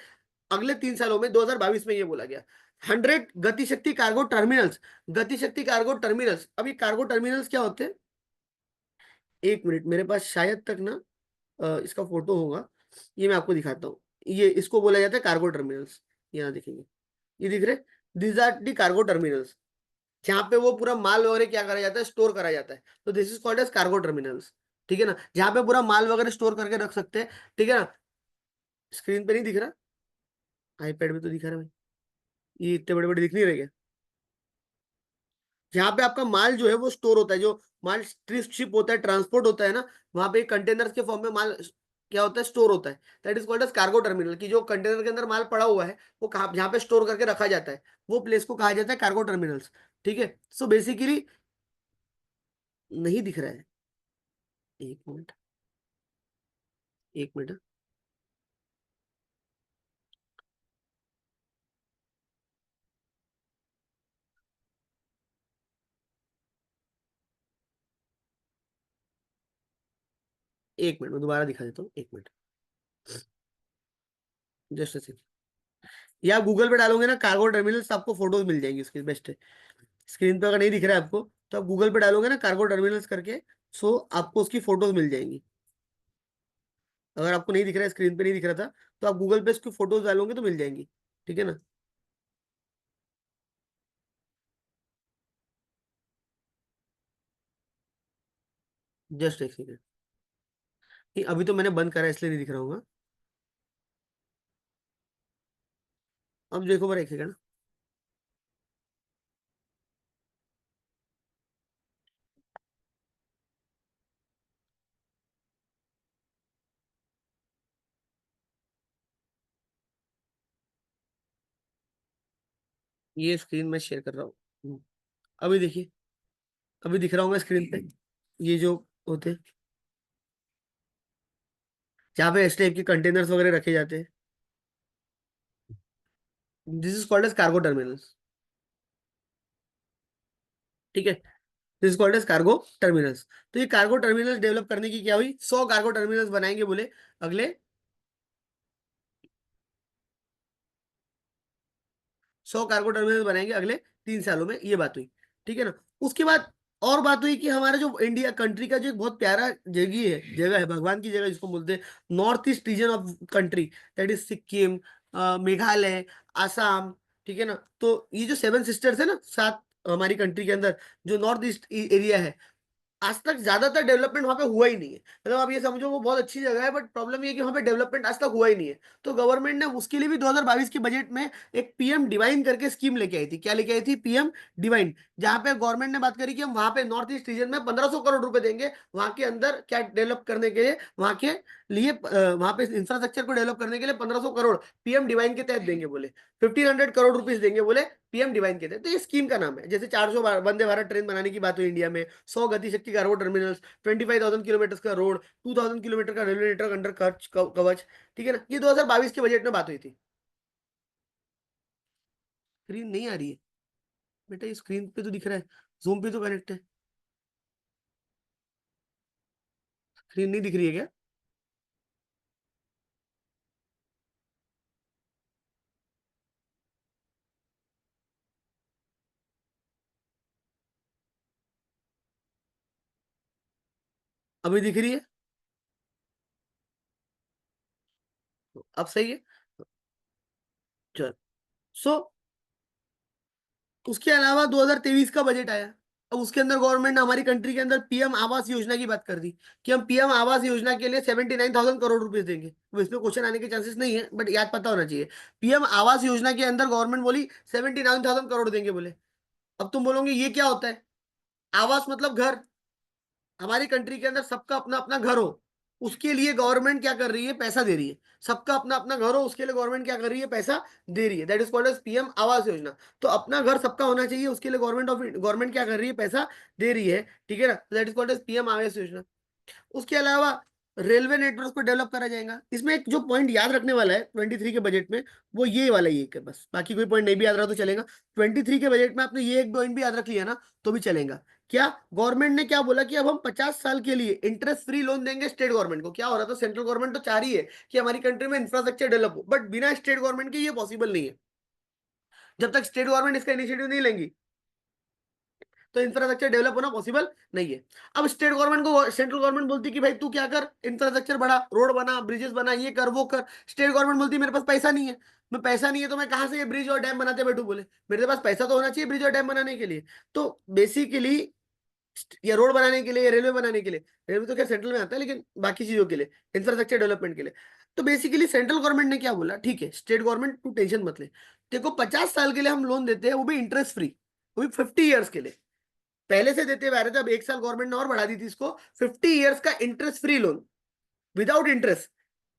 अगले 3 सालों में, 2022 में ये बोला गया। 100 Gati Shakti cargo terminals. Gati Shakti cargo terminals, अब ये कार्गो टर्मिनल्स क्या होते हैं, एक मिनट, मेरे पास शायद तक ना इसका फोटो होगा, ये मैं आपको दिखाता हूँ। ये इसको बोला जाता है कार्गो टर्मिनल्स। यहाँ देखेंगे, ये दिख रहे, this are the cargo terminals, जहाँ पे वो पूरा माल वगैरह क्या करा जाता है, स्टोर करा जाता है। तो this is called as cargo terminals. ठीक है ना, जहाँ पे पूरा माल वगैरह स्टोर करके रख सकते हैं। ठीक है ना, स्क्रीन पे नहीं दिख रहा, आईपैड में तो दिखा रहा है भाई, ये इतने बड़े बड़े दिख नहीं रहे क्या। जहाँ पे आपका माल जो है वो स्टोर होता है, जो माल शिप होता है, ट्रांसपोर्ट होता है ना, वहां पे कंटेनर्स के फॉर्म में माल क्या होता है, स्टोर होता है। That is called as cargo terminal, की जो कंटेनर के अंदर माल पड़ा हुआ है वो कहाँ, जहाँ पे स्टोर करके रखा जाता है, वो प्लेस को कहा जाता है कार्गो टर्मिनल्स। ठीक है, सो बेसिकली नहीं दिख रहा है, एक मिनट, एक मिनट, एक मिनट, मैं दोबारा दिखा देता हूँ, एक मिनट, जस्ट सेकंड। या गूगल पे डालोगे ना कार्गो टर्मिनल्स, आपको फोटोज मिल जाएंगी उसकी, बेस्ट है। स्क्रीन पे अगर नहीं दिख रहा है आपको, तो आप गूगल पे डालोगे ना कार्गो टर्मिनल्स करके, सो आपको उसकी फोटोज मिल जाएंगी। अगर आपको नहीं दिख रहा है, स्क्रीन पे नहीं दिख रहा था, तो आप गूगल पे इसकी फोटोज डालोगे तो मिल जाएंगी। ठीक है ना, जस्ट एक सेकेंड। नहीं, अभी तो मैंने बंद करा है, इसलिए नहीं दिख रहा होगा। अब देखो बार, एक सेकेंड। ये स्क्रीन मैं शेयर कर रहा हूँ। अभी देखिए, अभी दिख रहा होगा स्क्रीन पे, ये जो होते हैं, जहाँ पे इस टाइप के कंटेनर्स वगैरह रखे जाते हैं, this is called as cargo terminals. ठीक है, this called as cargo terminals. तो ये कार्गो टर्मिनल्स डेवलप करने की क्या हुई, 100 कार्गो टर्मिनल्स बनाएंगे बोले अगले, 100 कार्गो टर्मिनल बनाएंगे अगले 3 सालों में, ये बात हुई। ठीक है ना, उसके बाद और बात हुई कि हमारा जो इंडिया कंट्री का जो एक बहुत प्यारा जगह है, भगवान की जगह जिसको बोलते हैं, north east region of country, that is Sikkim, Meghalaya, Assam. ठीक है ना, तो ये जो 7 सिस्टर्स है ना, 7 हमारी कंट्री के अंदर जो नॉर्थ ईस्ट एरिया है, आज तक ज्यादातर डेवलपमेंट वहां पे हुआ ही नहीं है। मतलब आप ये समझो वो बहुत अच्छी जगह है, बट प्रॉब्लम ये है कि वहां पे डेवलपमेंट आज तक हुआ ही नहीं है। तो गवर्नमेंट ने उसके लिए भी 2022 के बजट में एक पीएम डिवाइन करके स्कीम लेके आई थी। क्या लेके आई थी, पीएम डिवाइन, जहां पे गवर्नमेंट ने बात करी कि हम वहां पे नॉर्थ ईस्ट रीजन में 1,500 करोड़ रुपए देंगे, वहां के अंदर क्या डेवलप करने के लिए, वहां के लिए वहां पे इंफ्रास्ट्रक्चर को डेवलप करने के लिए 1,500 करोड़ पीएम डिवाइन के तहत देंगे बोले, 1,500 करोड़ रुपीज देंगे बोले पीएम डिवाइन के तहत। तो ये स्कीम का नाम है। जैसे 400 वंदे भारत ट्रेन बनाने की बात हुई इंडिया में, 100 गति शक्ति कार्गो टर्मिनल्स, 25,000 किलोमीटर का रोड, 2,000 किलोमीटर का रेलवे नेटवर्क अंडर कवच। ठीक है ना, ये 2022 के बजट में बात हुई थी। स्क्रीन नहीं आ रही है बेटा, ये स्क्रीन पे तो दिख रहा है, जूम पे तो कनेक्ट है, स्क्रीन नहीं दिख रही है क्या। अभी दिख रही है, अब सही है। चल, सो उसके अलावा 2023 का बजट आया। अब उसके अंदर गवर्नमेंट ने हमारी कंट्री के अंदर पीएम आवास योजना की बात कर दी कि हम पीएम आवास योजना के लिए 79,000 करोड़ रुपए देंगे। वो इसमें क्वेश्चन आने के चांसेस नहीं है, बट याद पता होना चाहिए। पीएम आवास योजना के अंदर गवर्नमेंट बोली 79,000 करोड़ देंगे बोले। अब तुम बोलोगे ये क्या होता है? आवास मतलब घर। हमारी कंट्री के अंदर सबका अपना अपना घर हो, उसके लिए गवर्नमेंट क्या कर रही है? पैसा दे रही है। सबका अपना अपना घर हो, उसके लिए गवर्नमेंट क्या कर रही है? पैसा दे रही है। That is called as PM Awas Yojana. तो अपना घर सबका होना चाहिए, उसके लिए गवर्नमेंट क्या कर रही है? पैसा दे रही है। ठीक है ना? That is called as PM Awas Yojana. उसके अलावा रेलवे नेटवर्क को डेवलप करा जाएगा। इसमें एक जो पॉइंट याद रखने वाला है 23 के बजट में, वो ये वाला ही है बस। बाकी कोई पॉइंट नहीं भी याद रहा तो चलेगा। 23 के बजट में आपने ये एक पॉइंट भी याद रख लिया ना तो भी चलेगा। क्या गवर्नमेंट ने क्या बोला कि अब हम 50 साल के लिए इंटरेस्ट फ्री लोन देंगे स्टेट गवर्नमेंट को। क्या हो रहा था? सेंट्रल गवर्नमेंट तो चाह रही है कि हमारी कंट्री में इंफ्रास्ट्रक्चर डेवलप हो, बट बिना स्टेट गवर्नमेंट के ये पॉसिबल नहीं है। जब तक स्टेट गवर्नमेंट इसका इनिशिएटिव नहीं लेंगी तो इंफ्रास्ट्रक्चर डेवलप होना पॉसिबल नहीं है। अब स्टेट गवर्नमेंट को सेंट्रल गवर्नमेंट बोलती है कि भाई तू क्या कर, इंफ्रास्ट्रक्चर बढ़ा, रोड बना, ब्रिजेस बना, ये कर वो कर। स्टेट गवर्नमेंट बोलती है मेरे पास पैसा नहीं है। मैं पैसा नहीं है तो मैं कहां से ये ब्रिज और डैम बनाते बैठू? बोले मेरे पास पैसा तो होना चाहिए ब्रिज और डैम बनाने के लिए। तो बेसिकली या रोड बनाने के लिए या रेलवे बनाने के लिए, रेलवे तो क्या सेंट्रल में आता है, लेकिन बाकी चीजों के लिए, इंफ्रास्ट्रक्चर डेवलपमेंट के लिए, तो बेसिकली सेंट्रल गवर्नमेंट ने क्या बोला? ठीक है स्टेट गवर्नमेंट तू टेंशन मत ले, देखो 50 साल के लिए हम लोन देते हैं, वो भी इंटरेस्ट फ्री, वो भी 50 ईयर्स के लिए। पहले से देते हुए आ रहे थे, अब एक साल गवर्नमेंट ने और बढ़ा दी थी इसको। 50 ईयर्स का interest free loan, without interest.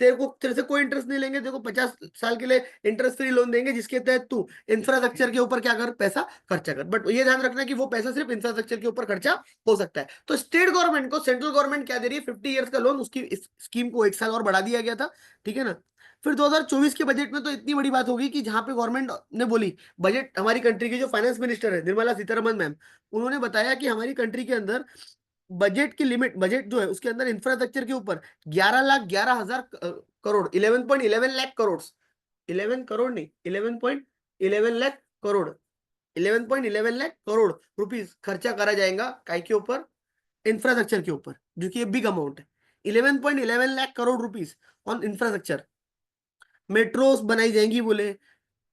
तेरे से कोई इंटरेस्ट नहीं लेंगे, देखो 50 साल के लिए इंटरेस्ट फ्री लोन देंगे, जिसके तहत तू इंफ्रास्ट्रक्चर के ऊपर क्या कर? पैसा खर्चा कर। बट ये ध्यान रखना कि वो पैसा सिर्फ इंफ्रास्ट्रक्चर के ऊपर खर्चा हो सकता है। तो स्टेट गवर्नमेंट को सेंट्रल गवर्नमेंट क्या दे रही है? 50 ईयर्स का लोन। उसकी इस स्कीम को एक साल और बढ़ा दिया गया था। ठीक है ना? फिर 2024 के बजट में तो इतनी बड़ी बात होगी कि जहां पे गवर्नमेंट ने बोली, बजट हमारी कंट्री की जो फाइनेंस मिनिस्टर है निर्मला सीतारमन मैम, उन्होंने बताया कि हमारी कंट्री के अंदर बजट की लिमिट, बजट जो है उसके अंदर इंफ्रास्ट्रक्चर के ऊपर 11,11,000 करोड़, 11.11 लाख करोड़, 11 करोड़ नहीं, 11.11 लाख करोड़, 11.11 लाख करोड़ रुपीज खर्चा करा जाएगा काय के ऊपर? इंफ्रास्ट्रक्चर के ऊपर, जो कि बिग अमाउंट है। 11.11 lakh crore rupees on infrastructure. Metros बनाई जाएंगी बोले,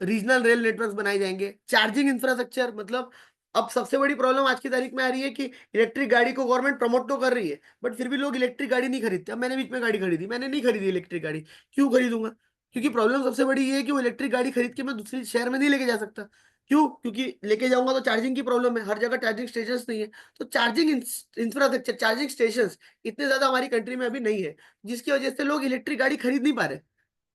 रीजनल रेल नेटवर्क बनाए जाएंगे, चार्जिंग इंफ्रास्ट्रक्चर। मतलब अब सबसे बड़ी प्रॉब्लम आज की तारीख में आ रही है कि इलेक्ट्रिक गाड़ी को गवर्नमेंट प्रमोट तो कर रही है, बट फिर भी लोग इलेक्ट्रिक गाड़ी नहीं खरीदते। अब मैंने बीच में गाड़ी खरीदी, मैंने नहीं खरीदी इलेक्ट्रिक गाड़ी। क्यों खरीदूंगा? क्योंकि प्रॉब्लम सबसे बड़ी ये है कि वो इलेक्ट्रिक गाड़ी खरीद के मैं दूसरे शहर में नहीं लेके जा सकता। क्यों? क्योंकि लेके जाऊंगा तो चार्जिंग की प्रॉब्लम है, हर जगह चार्जिंग स्टेशन नहीं है। तो चार्जिंग इंफ्रास्ट्रक्चर, चार्जिंग स्टेशन इतने ज्यादा हमारी कंट्री में अभी नहीं है, जिसकी वजह से लोग इलेक्ट्रिक गाड़ी खरीद नहीं पा रहे।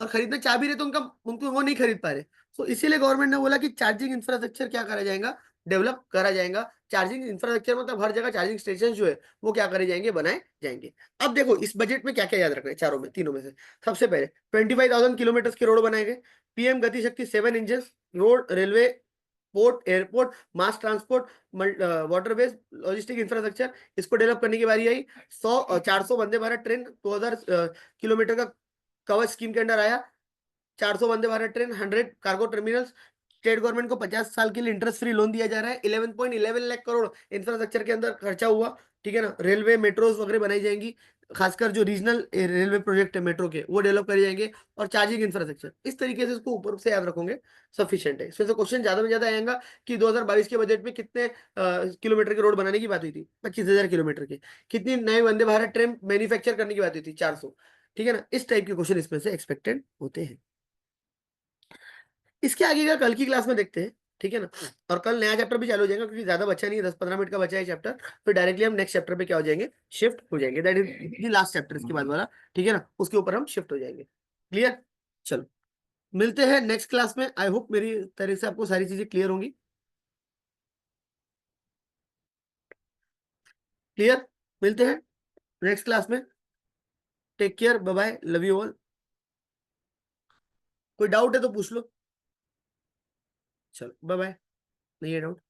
और खरीदना चाह भी रहे तो उनका उनको वो नहीं खरीद पा रहे। तो इसीलिए गवर्नमेंट ने बोला कि चार्जिंग इंफ्रास्ट्रक्चर क्या करा जाएगा? डेवलप करा जाएगा। चार्जिंग इंफ्रास्ट्रक्चर मतलब हर जगह चार्जिंग स्टेशन जो है वो क्या करे जाएंगे? बनाए जाएंगे। अब देखो इस बजट में क्या क्या याद रखना है, चारों में, तीनों में से। सबसे पहले 25,000 किलोमीटर के रोड बनाए गए। PM Gati Shakti 7 engine road, railway, port, airport, mass transport, waterways, logistic infrastructure, इसको डेवलप करने की बारी आई। 400 वंदे भारत ट्रेन 2,000 किलोमीटर का कवच स्कीम के अंडर आया। 400 Vande Bharat train, 100 cargo terminals. State government को 50 साल के लिए इंटरेस्ट फ्री लोन दिया जा रहा है। 11.11 लाख करोड़ इंफ्रास्ट्रक्चर के अंदर खर्चा हुआ। ठीक है ना? रेलवे मेट्रोज वगैरह बनाई जाएंगी, खासकर जो रीजनल रेलवे प्रोजेक्ट है मेट्रो के, वो डेवलप करे जाएंगे। और चार्जिंग इंफ्रास्ट्रक्चर, इस तरीके से इसको ऊपर से याद रखोगे सफिशिएंट है। इसमें से क्वेश्चन ज्यादा में ज्यादा आएगा कि 2022 के बजट में कितने किलोमीटर के रोड बनाने की बात हुई थी? 25,000 किलोमीटर के। कितनी नए वंदे भारत ट्रेन मैन्युफैक्चर करने की बात हुई थी? 400। ठीक है ना? इस टाइप के क्वेश्चन इसमें से एक्सपेक्टेड होते हैं। इसके आगे का कल की क्लास में देखते हैं। ठीक है ना? और कल नया चैप्टर भी चालू हो जाएगा, क्योंकि ज्यादा बचा नहीं है, 10-15 मिनट का बचा है चैप्टर। फिर डायरेक्टली हम नेक्स्ट चैप्टर पे क्या हो जाएंगे? शिफ्ट हो जाएंगे। दैट इज लास्ट चैप्टर इसके बाद वाला। ठीक है ना? उसके ऊपर हम शिफ्ट हो जाएंगे। क्लियर? चलो, मिलते हैं नेक्स्ट क्लास में। आई होप मेरी तरह से आपको सारी चीजें क्लियर होंगी। क्लियर? मिलते हैं नेक्स्ट क्लास में। Take care, bye bye, love you all. कोई डाउट है तो पूछ लो। चलो बाय बाय। नहीं है डाउट?